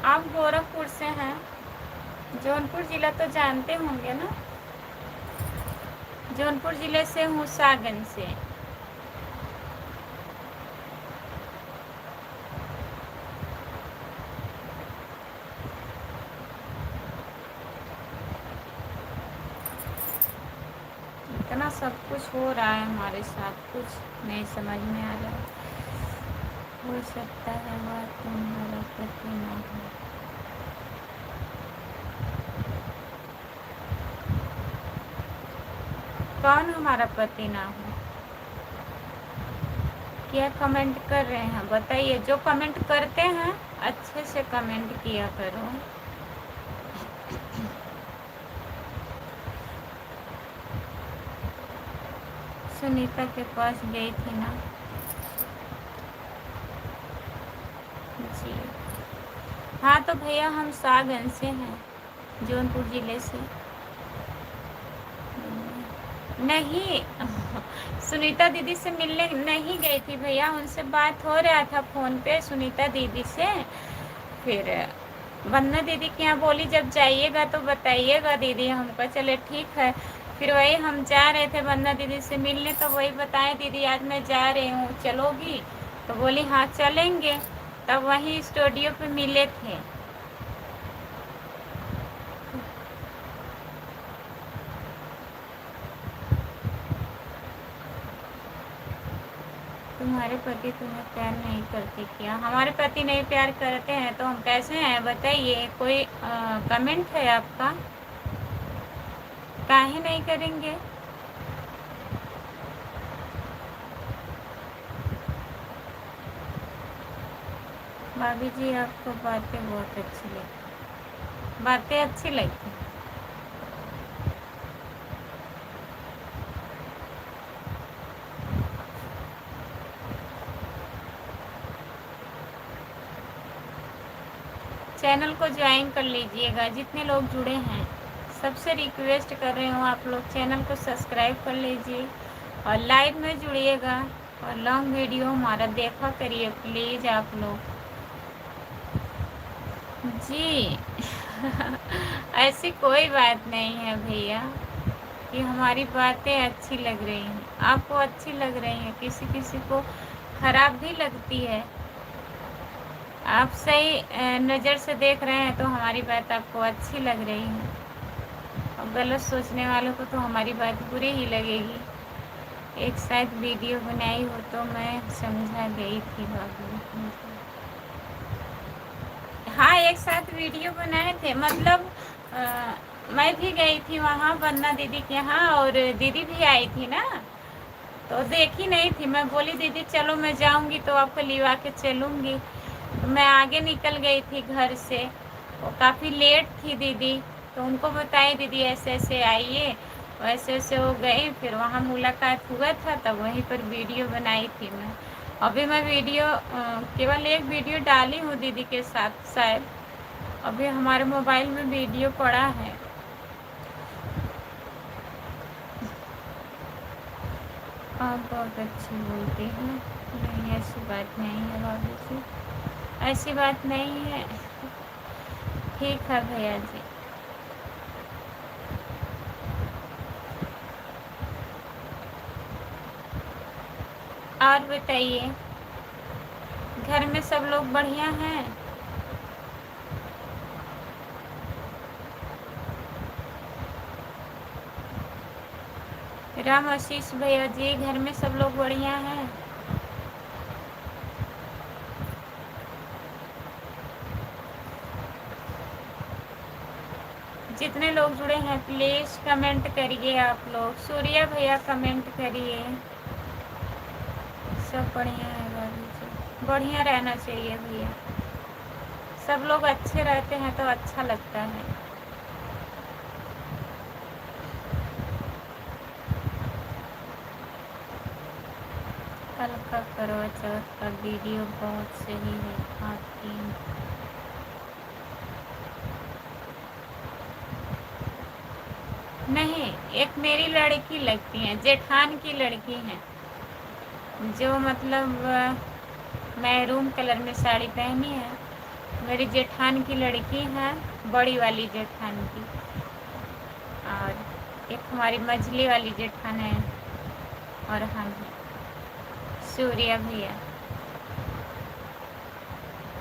Speaker 1: आप गोरखपुर से हैं, जौनपुर ज़िला तो जानते होंगे ना। जौनपुर ज़िले से हूँ, सागन से। इतना सब कुछ हो रहा है हमारे साथ, कुछ नहीं समझ में आ रहा है। हो सकता है बात तुम्हारा पति ना हो। कौन हमारा पति ना हो? क्या कमेंट कर रहे हैं बताइए। जो कमेंट करते हैं अच्छे से कमेंट किया करो। सुनीता के पास गई थी ना जी। हाँ तो भैया हम सागन से हैं, जौनपुर ज़िले से। नहीं सुनीता दीदी से मिलने नहीं गई थी भैया, उनसे बात हो रहा था फ़ोन पे सुनीता दीदी से। फिर वंदना दीदी के यहाँ बोली जब जाइएगा तो बताइएगा दीदी, हमको चले ठीक है। फिर वही हम जा रहे थे वंदना दीदी से मिलने, तो वही बताए दीदी आज मैं जा रही हूँ चलोगी, तो बोली हाँ चलेंगे। तब वहीं स्टूडियो पे मिले थे। तुम्हारे पति तुम्हें प्यार नहीं करते क्या? हमारे पति नहीं प्यार करते हैं तो हम कैसे हैं बताइए। कोई कमेंट है आपका? काहे नहीं करेंगे? भाभी जी आपको बातें बहुत अच्छी लगती, बातें अच्छी लगती। चैनल को ज्वाइन कर लीजिएगा, जितने लोग जुड़े हैं सबसे रिक्वेस्ट कर रही हूँ आप लोग चैनल को सब्सक्राइब कर लीजिए और लाइव में जुड़िएगा और लॉन्ग वीडियो हमारा देखा करिए प्लीज़ आप लोग जी। ऐसी कोई बात नहीं है भैया कि हमारी बातें अच्छी लग रही हैं, आपको अच्छी लग रही हैं, किसी किसी को ख़राब भी लगती है। आप सही नज़र से देख रहे हैं तो हमारी बात आपको अच्छी लग रही है, और गलत सोचने वालों को तो हमारी बात बुरी ही लगेगी। एक शायद वीडियो बनाई हो तो मैं समझा गई थी बाबू। हाँ एक साथ वीडियो बनाए थे, मतलब मैं भी गई थी वहाँ वंदना दीदी के यहाँ और दीदी भी आई थी ना, तो देखी नहीं थी। मैं बोली दीदी चलो मैं जाऊंगी तो आपको लिवा के चलूंगी। तो मैं आगे निकल गई थी घर से, वो काफ़ी लेट थी दीदी। तो उनको बताई दीदी ऐसे ऐसे आइए, वैसे वैसे हो गई। फिर वहाँ मुलाकात हुआ था, तब वहीं पर वीडियो बनाई थी मैं। अभी मैं वीडियो केवल एक वीडियो डाली हूँ दीदी के साथ शायद। अभी हमारे मोबाइल में वीडियो पड़ा है। आप बहुत अच्छी बोलती हैं। नहीं ऐसी बात नहीं है भाभी जी, ऐसी बात नहीं है। ठीक है भैया जी। और बताइए, घर में सब लोग बढ़िया हैं? राम आशीष भैया जी, घर में सब लोग बढ़िया हैं? जितने लोग जुड़े हैं प्लीज़ कमेंट करिए आप लोग। सूर्या भैया कमेंट करिए। सब बढ़िया है भाभी जी, बढ़िया रहना चाहिए भैया। सब लोग अच्छे रहते हैं तो अच्छा लगता है। कल का करवा चौथ का वीडियो बहुत सही है आपकी। नहीं, एक मेरी लड़की लगती है, जेठान की लड़की है, जो मतलब मैरून कलर में साड़ी पहनी है। मेरी जेठान की लड़की है, बड़ी वाली जेठान की। और एक हमारी मझली वाली जेठान है, और हम हैं सूर्या भैया।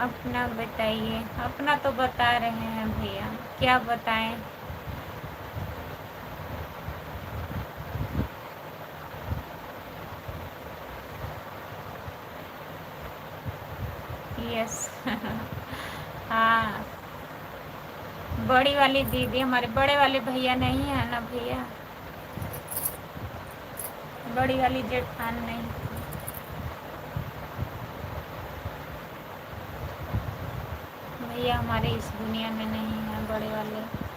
Speaker 1: अपना बताइए। अपना तो बता रहे हैं भैया, क्या बताएं। यस हाँ, बड़ी वाली दीदी, हमारे बड़े वाले भैया नहीं है ना भैया, बड़ी वाली जेठान नहीं। भैया हमारे इस दुनिया में नहीं है बड़े वाले।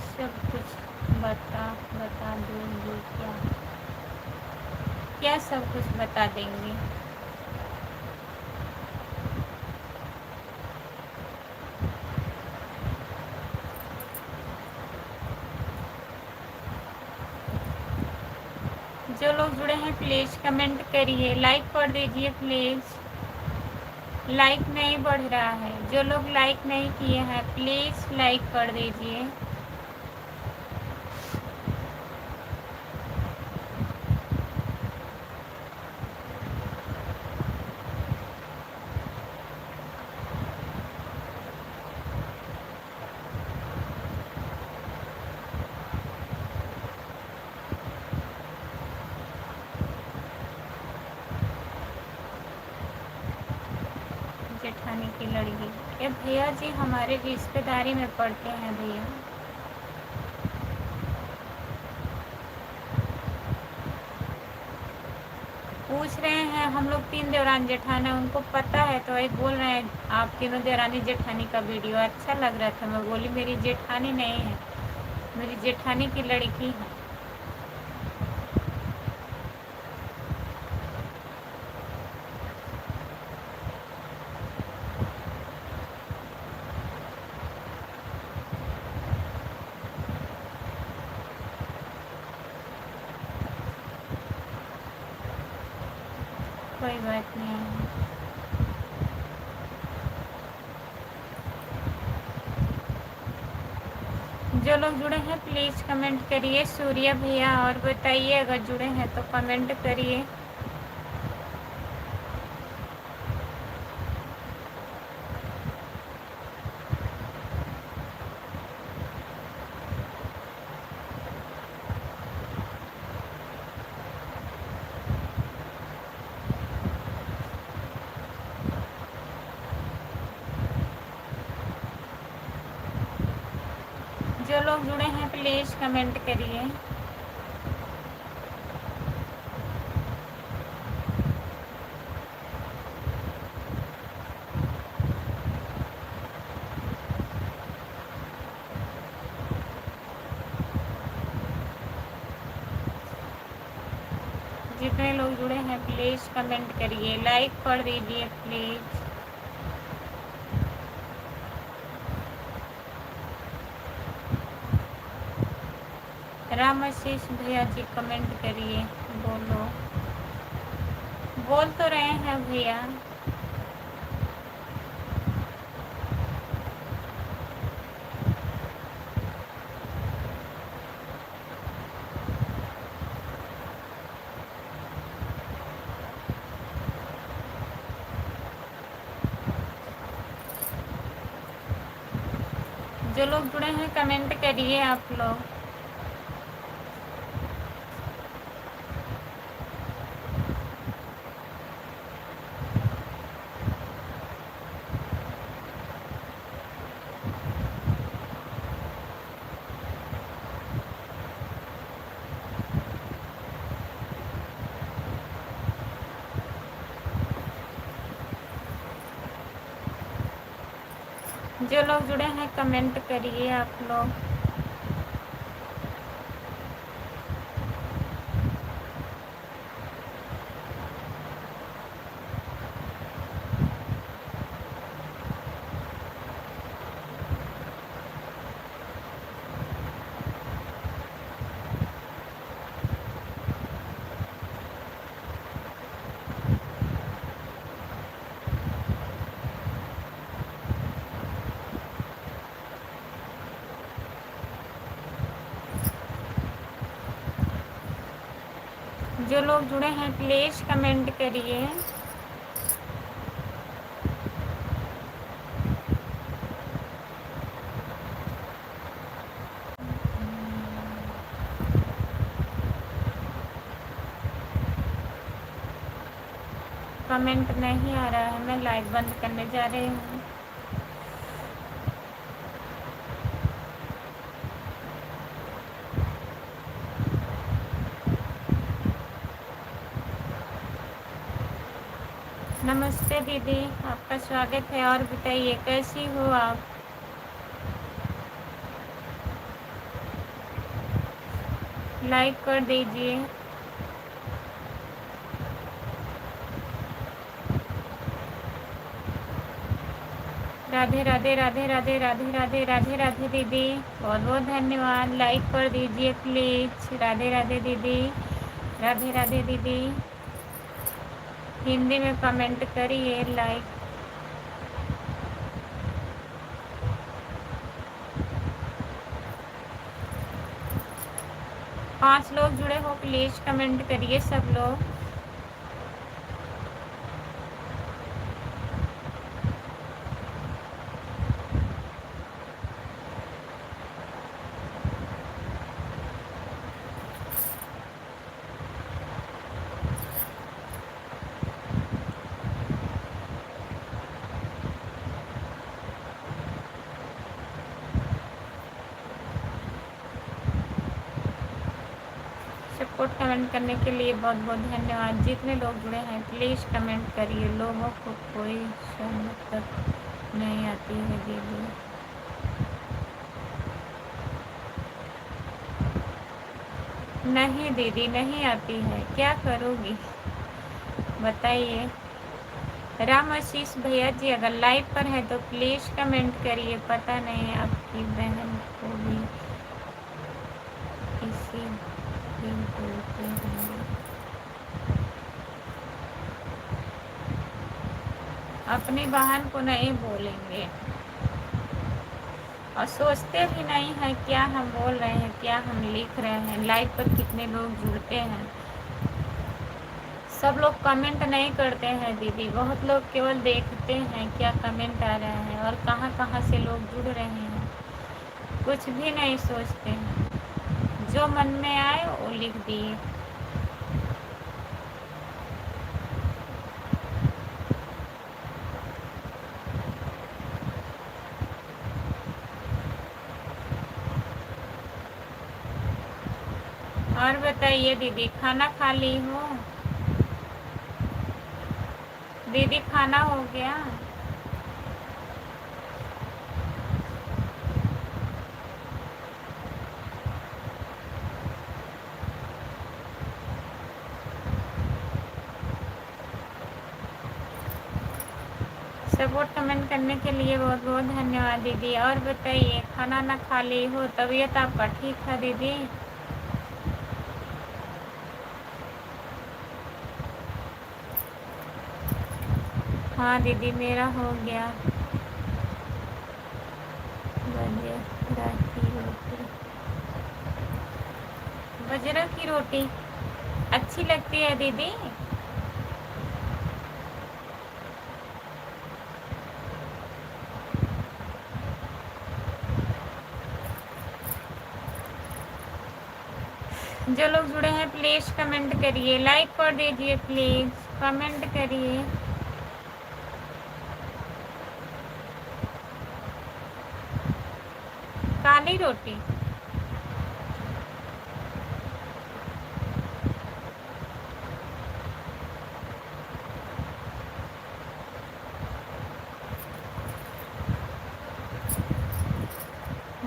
Speaker 1: सब कुछ बता बता दूंगी क्या? क्या सब कुछ बता देंगे? जो लोग जुड़े हैं प्लीज़ कमेंट करिए, लाइक कर दीजिए प्लीज़। लाइक नहीं बढ़ रहा है, जो लोग लाइक नहीं किए हैं प्लीज़ लाइक कर दीजिए। जेठानी की लड़की, ये भैया जी हमारे रिश्तेदारी में पड़ते हैं भैया। पूछ रहे हैं, हम लोग 3 देवरानी जेठान है, उनको पता है तो वही बोल रहे हैं आप तीनों देवरानी जेठानी का वीडियो अच्छा लग रहा था। मैं बोली मेरी जेठानी नहीं है, मेरी जेठानी की लड़की है। कोई बात नहीं है। जो लोग जुड़े हैं प्लीज़ कमेंट करिए सूर्या भैया, और बताइए अगर जुड़े हैं तो कमेंट करिए। जो लोग जुड़े हैं प्लीज़ कमेंट करिए। जितने लोग जुड़े हैं प्लीज़ कमेंट करिए, लाइक कर दीजिए प्लीज़। राम आशीष भैया जी कमेंट करिए, बोलो। बोल तो रहे हैं भैया। जो लोग जुड़े हैं कमेंट करिए आप लोग। जो लोग जुड़े हैं कमेंट करिए आप लोग। जो लोग जुड़े हैं प्लीज़ कमेंट करिए। कमेंट नहीं आ रहा है, मैं लाइव बंद करने जा रही हूँ। नमस्ते दीदी, आपका स्वागत है। और बताइए कैसी हो आप? लाइक कर दीजिए। राधे राधे राधे राधे राधे राधे राधे राधे दीदी, बहुत बहुत धन्यवाद। लाइक कर दीजिए प्लीज़। राधे राधे दीदी, राधे राधे दीदी। हिंदी में कमेंट करिए, लाइक। पाँच लोग जुड़े हो प्लीज़ कमेंट करिए सब लोग। सपोर्ट कमेंट करने के लिए बहुत बहुत धन्यवाद। जितने लोग जुड़े हैं प्लीज़ कमेंट करिए। लोगों को कोई समझ तक नहीं आती है दीदी। नहीं दीदी नहीं आती है, क्या करोगी बताइए। राम आशीष भैया जी अगर लाइव पर है तो प्लीज़ कमेंट करिए। पता नहीं आपकी बहन को भी इसी भी बोलते हैं। अपनी बहन को नहीं बोलेंगे और सोचते भी नहीं हैं क्या हम बोल रहे हैं, क्या हम लिख रहे हैं। लाइव पर कितने लोग जुड़ते हैं, सब लोग कमेंट नहीं करते हैं दीदी। बहुत लोग केवल देखते हैं क्या कमेंट आ रहा है और कहाँ कहाँ से लोग जुड़ रहे हैं, कुछ भी नहीं सोचते हैं। जो मन में आए वो लिख दिए। और बताइए दीदी, खाना खा ली हो? दीदी खाना हो गया? सपोर्ट कमेंट करने के लिए बहुत बहुत धन्यवाद दीदी। और बताइए, खाना ना खा ली हो? तबीयत आपका ठीक है दीदी? हाँ दीदी, मेरा हो गया। बजरा की रोटी। बजरा की रोटी अच्छी लगती है दीदी? जो लोग जुड़े हैं प्लीज़ कमेंट करिए, लाइक कर दीजिए प्लीज़, कमेंट करिए। काली रोटी?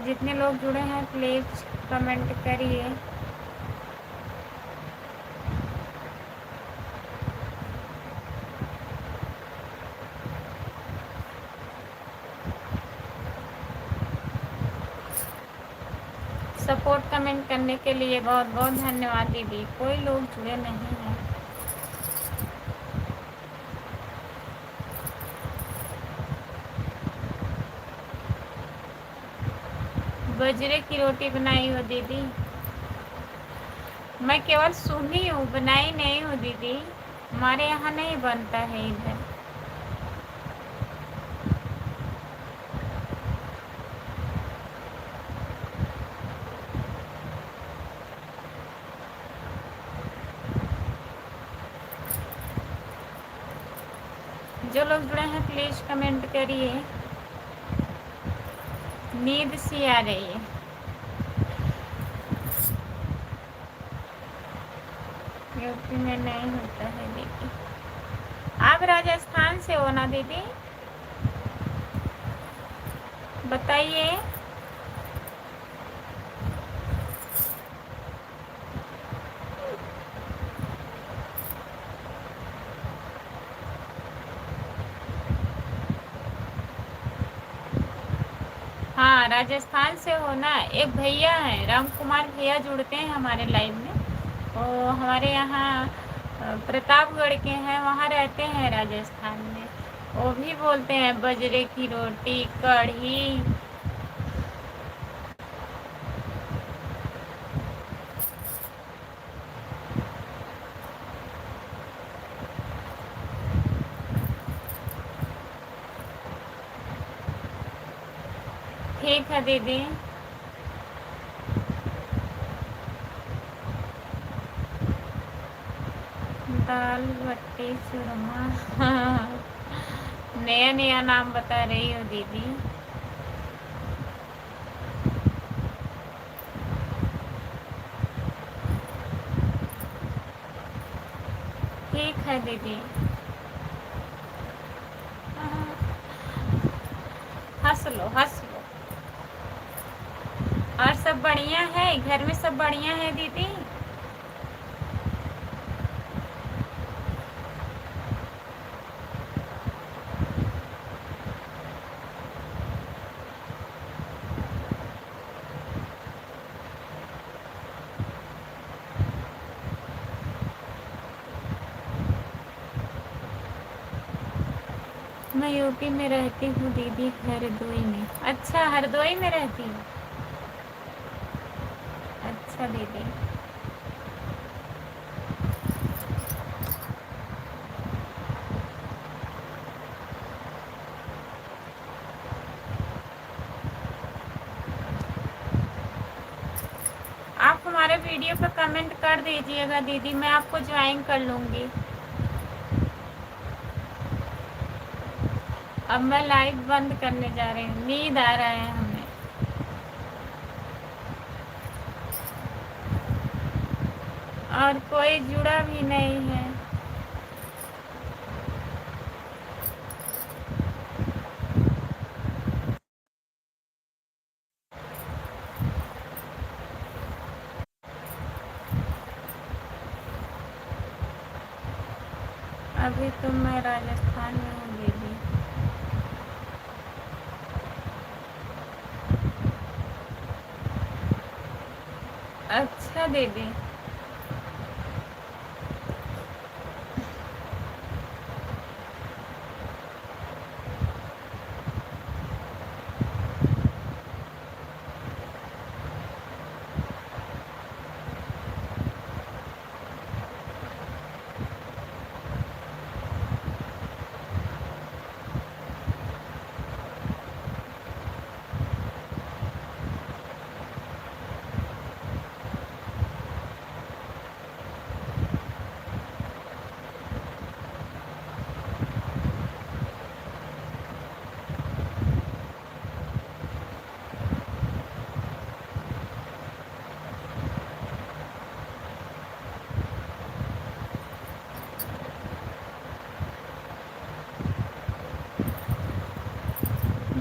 Speaker 1: जितने लोग जुड़े हैं प्लीज़ कमेंट करिए। सपोर्ट कमेंट करने के लिए बहुत बहुत धन्यवाद दीदी। कोई लोग जुड़े नहीं हैं। बजरे की रोटी बनाई हो दीदी? मैं केवल सुनी हूँ, बनाई नहीं हूँ दीदी। हमारे यहाँ नहीं बनता है इधर। जो लोग जुड़े हैं प्लीज़ कमेंट करिए। नींद सी आ रही है। यूपी में नहीं होता है दीदी। आप राजस्थान से हो ना दीदी? बताइए। हाँ, राजस्थान से हो ना? एक भैया हैं, राम कुमार भैया, जुड़ते हैं हमारे लाइव में। वो हमारे यहाँ प्रतापगढ़ के हैं, वहाँ रहते हैं राजस्थान में। वो भी बोलते हैं बजरे की रोटी, कढ़ी। ठीक है दीदी। दाल बट्टी चूरमा। नया नया नाम बता रही हो दीदी। ठीक है दीदी। हंस लो हंस लो। और सब बढ़िया है? घर में सब बढ़िया है दीदी? मैं यूपी में रहती हूँ दीदी, हरदोई में। अच्छा, हरदोई में रहती हूँ। अच्छा दीदी। आप हमारे वीडियो पर कमेंट कर दीजिएगा दीदी, मैं आपको ज्वाइन कर लूँगी। अब मैं लाइव बंद करने जा रही हूँ, नींद आ रहा है हमें। और कोई जुड़ा भी नहीं है। अभी तो मैं राजस्थान में हूँ दीदी। अच्छा दीदी।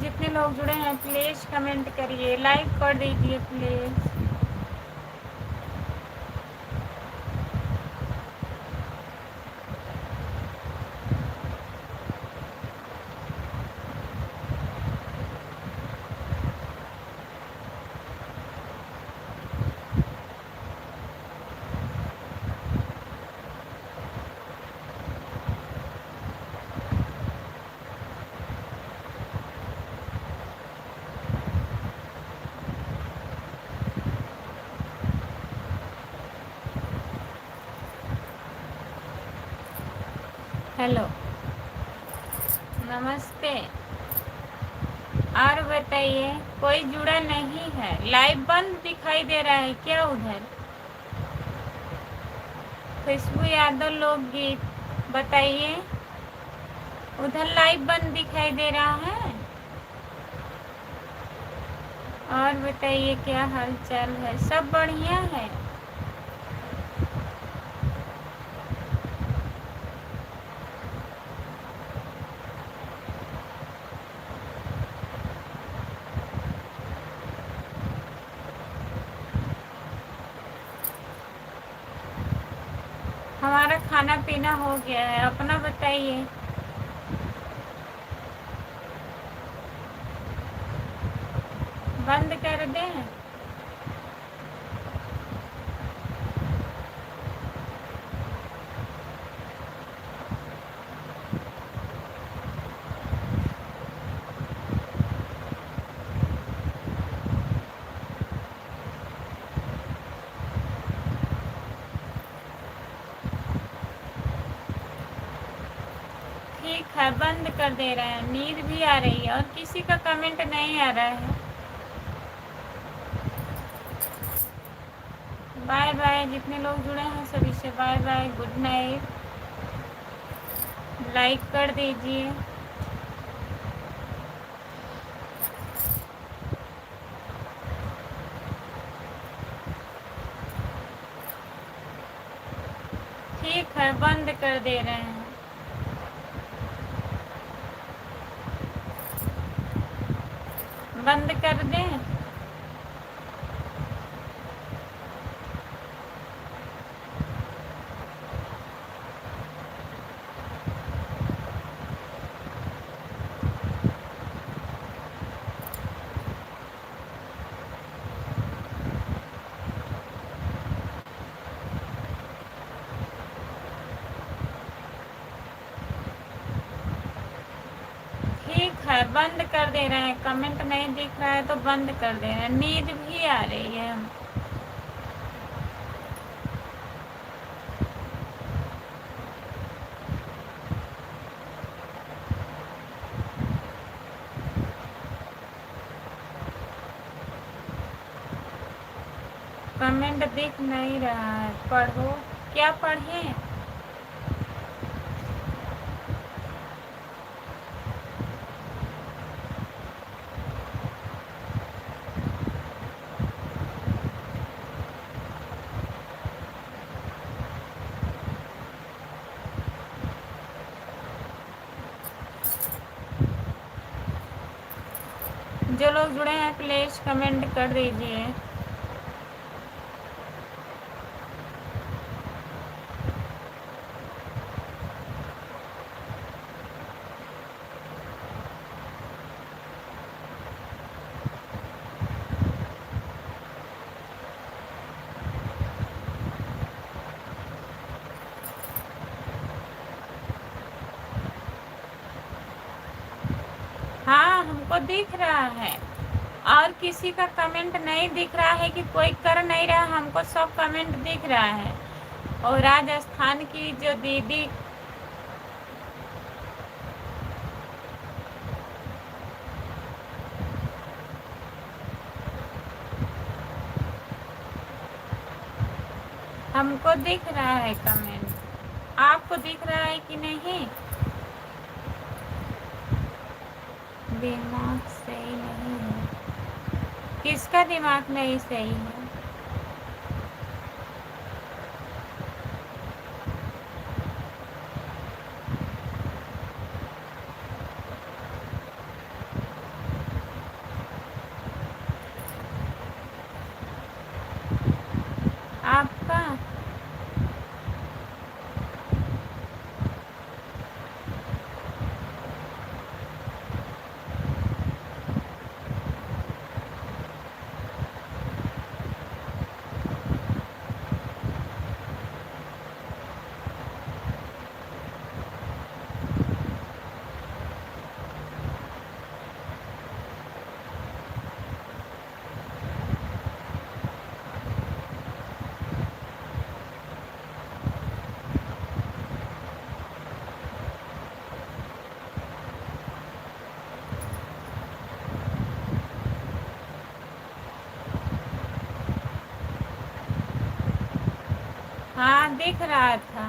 Speaker 1: जितने लोग जुड़े हैं प्लीज़ कमेंट करिए, लाइक कर दीजिए प्लीज़। हेलो, नमस्ते। और बताइए, कोई जुड़ा नहीं है, लाइव बंद दिखाई दे रहा है क्या उधर? खुशबू यादव लोकगीत, बताइए, उधर लाइव बंद दिखाई दे रहा है? और बताइए क्या हाल चाल है, सब बढ़िया है? हमारा खाना पीना हो गया है, अपना बताइए। बंद कर दें? ठीक है, बंद कर दे रहे हैं, नींद भी आ रही है और किसी का कमेंट नहीं आ रहा है। बाय बाय, जितने लोग जुड़े हैं सभी से bye bye, good night. Like कर दीजिए। ठीक है, बंद कर दे रहे हैं। बंद कर दें? ठीक है, बंद कर दे रहे हैं, कमेंट नहीं दिख रहा है तो बंद कर दे रहे हैं, नींद भी आ रही है। कमेंट दिख नहीं रहा है, पढ़ो। क्या पढ़ें? जो लोग जुड़े हैं प्लीज़ कमेंट कर दीजिए। हाँ, हमको दिख रहा है और किसी का कमेंट नहीं दिख रहा है कि कोई कर नहीं रहा, हमको सब कमेंट दिख रहा है। और राजस्थान की जो दीदी हमको दिख रहा है कमेंट, आपको दिख रहा है कि नहीं? दिमाग सही नहीं है। किसका दिमाग नहीं सही है? आपका? हाँ, दिख रहा था।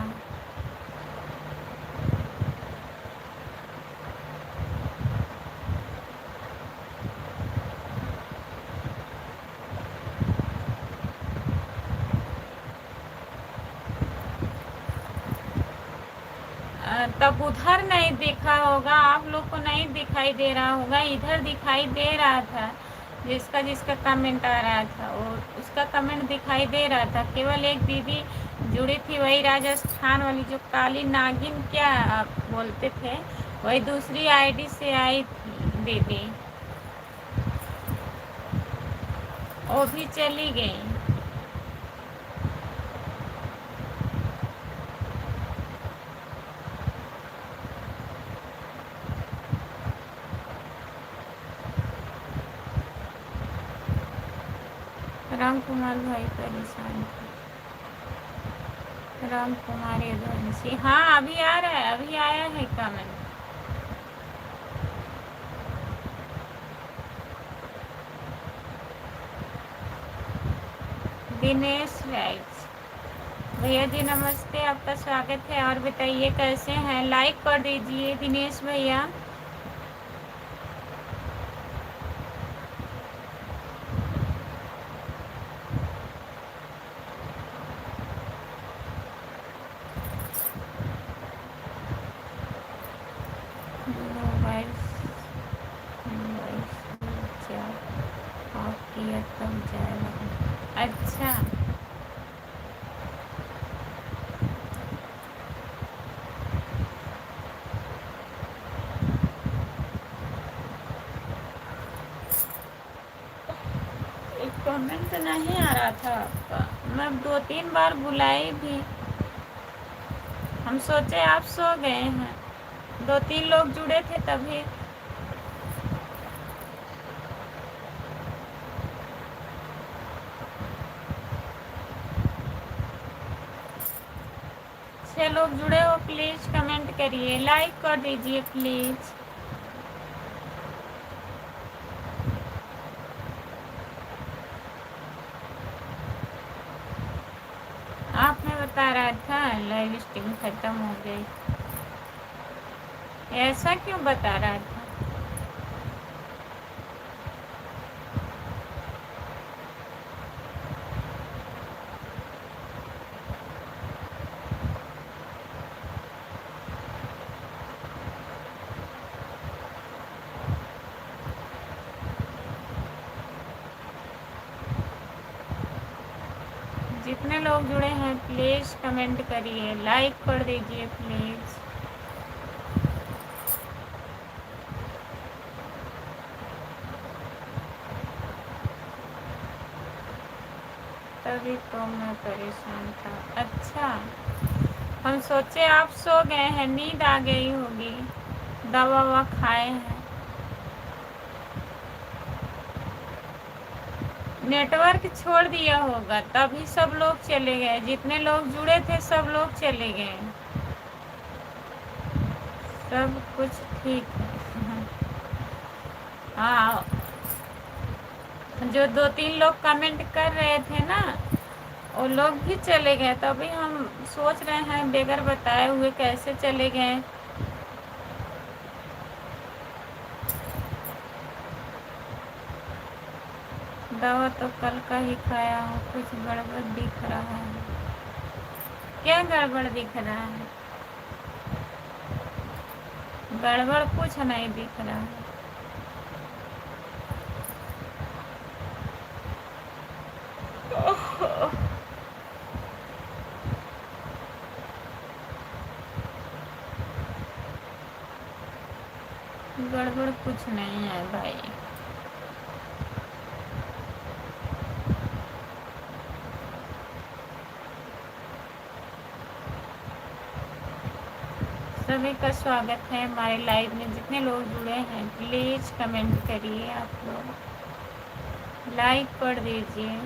Speaker 1: तब उधर नहीं दिखा होगा, आप लोग को नहीं दिखाई दे रहा होगा, इधर दिखाई दे रहा था। जिसका जिसका कमेंट आ रहा था और उसका कमेंट दिखाई दे रहा था। केवल एक दीदी जुड़ी थी, वही राजस्थान वाली जो काली नागिन क्या आप बोलते थे, वही दूसरी आईडी से आई थी दीदी, वो भी चली गई। राम कुमार भाई परेशान थे। राम कुमार यदुवंशी, हाँ अभी आ रहा है, अभी आया है कमेंट। दिनेश राइट्स, भैया जी नमस्ते, आपका स्वागत है। और बताइए कैसे हैं? लाइक कर दीजिए दिनेश भैया। मोबाइल ऑफ किया तब जाएगा। अच्छा, एक कमेंट नहीं आ रहा था आपका, मैं 2-3 बार बुलाई भी। हम सोचे आप सो गए हैं, 2-3 लोग जुड़े थे तभी। छह लोग जुड़े हो, प्लीज कमेंट करिए, लाइक कर दीजिए प्लीज। आपने बता रहा था लाइव स्ट्रीम खत्म हो गई, ऐसा क्यों बता रहा था? जितने लोग जुड़े हैं प्लीज़ कमेंट करिए, लाइक कर दीजिए प्लीज़। तभी तो मैं परेशान था। अच्छा, हम सोचे आप सो गए हैं, नींद आ गई होगी, दवा ववा खाए हैं। नेटवर्क छोड़ दिया होगा तभी सब लोग चले गए, जितने लोग जुड़े थे सब लोग चले गए। सब कुछ ठीक है। हाँ, जो 2-3 लोग कमेंट कर रहे थे ना, वो लोग भी चले गए, तभी हम सोच रहे हैं बगैर बताए हुए कैसे चले गए। दवा तो कल का ही खाया हूँ, कुछ गड़बड़ दिख रहा है। क्या गड़बड़ दिख रहा है? गड़बड़ कुछ नहीं दिख रहा है। गड़बड़ कुछ नहीं है भाई। सभी का स्वागत है हमारे लाइव में। जितने लोग जुड़े हैं प्लीज़ कमेंट करिए, आप लोग लाइक कर दीजिए।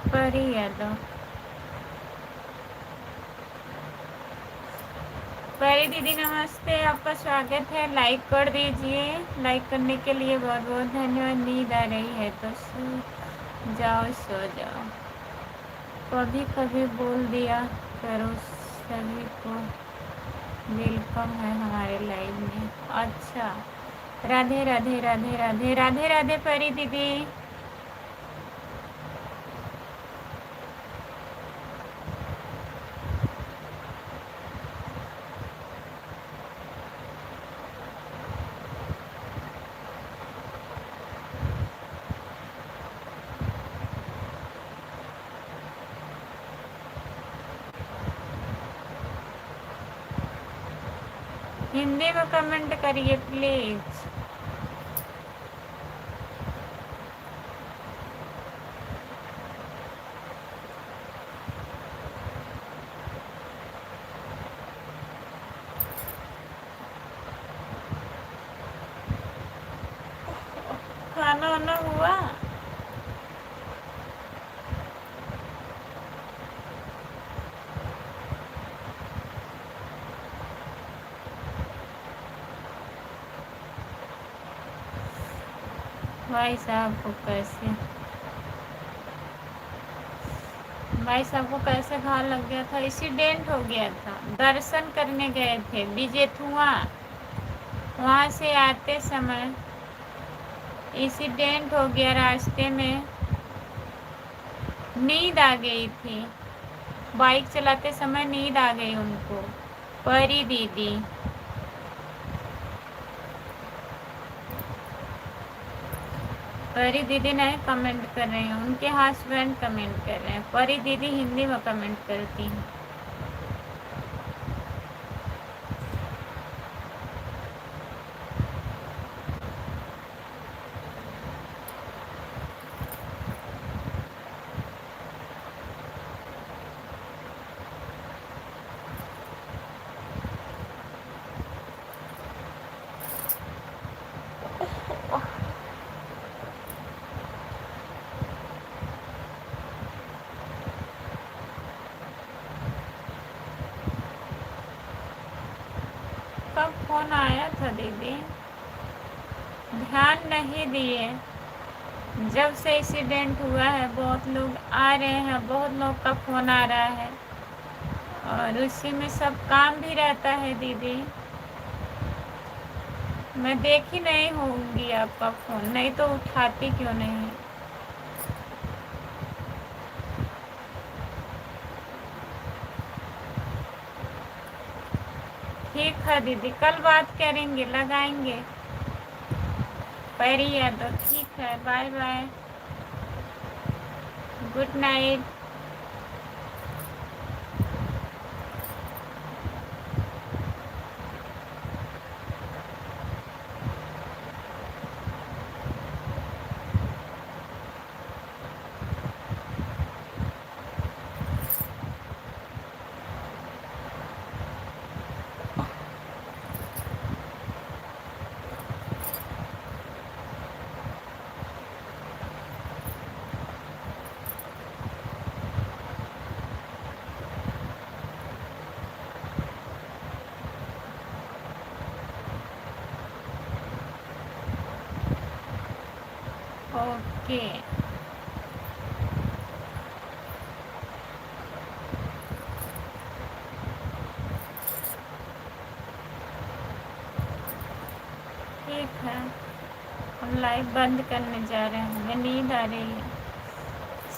Speaker 1: परी यादव, परी दीदी नमस्ते, आपका स्वागत है। लाइक कर दीजिए, लाइक करने के लिए बहुत बहुत धन्यवाद। नींद आ रही है तो सो जाओ, सो जाओ। कभी कभी बोल दिया करो। सभी को वेलकम है हमारे लाइव में। अच्छा, राधे राधे राधे राधे राधे राधे परी दीदी। हिंदी में कमेंट करिए प्लीज़। खाना वाना हुआ? भाई साहब को कैसे घाव लग गया था, एक्सीडेंट हो गया था। दर्शन करने गए थे बिजेथुआ, वहाँ से आते समय एक्सीडेंट हो गया। रास्ते में नींद आ गई थी, बाइक चलाते समय नींद आ गई उनको। परी दीदी, परी दीदी नहीं कमेंट कर रही हैं, उनके हस्बैंड कमेंट कर रहे हैं। परी दीदी हिंदी में कमेंट करती हैं। कब फोन आया था दीदी? ध्यान नहीं दिए। जब से एक्सीडेंट हुआ है बहुत लोग आ रहे हैं, बहुत लोग का फ़ोन आ रहा है, और उसी में सब काम भी रहता है दीदी। मैं देखी नहीं होंगी आपका फ़ोन, नहीं तो उठाती क्यों नहीं। ठीक है दीदी, कल बात करेंगे, लगाएंगे। पैरी यादव, ठीक है, bye bye, good night. Okay, ठीक है, हम लाइव बंद करने जा रहे हैं, हमें नींद आ रही है।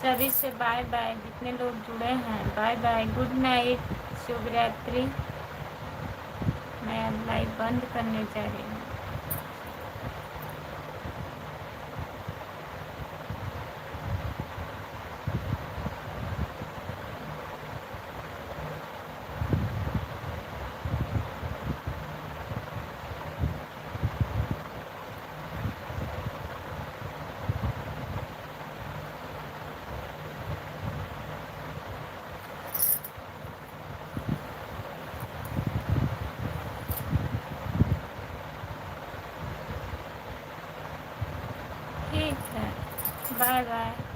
Speaker 1: सभी से बाय बाय, जितने लोग जुड़े हैं बाय बाय, गुड नाइट, शुभ रात्रि। मैं अब लाइव बंद करने जा रही हूँ। ठीक है, बाय बाय।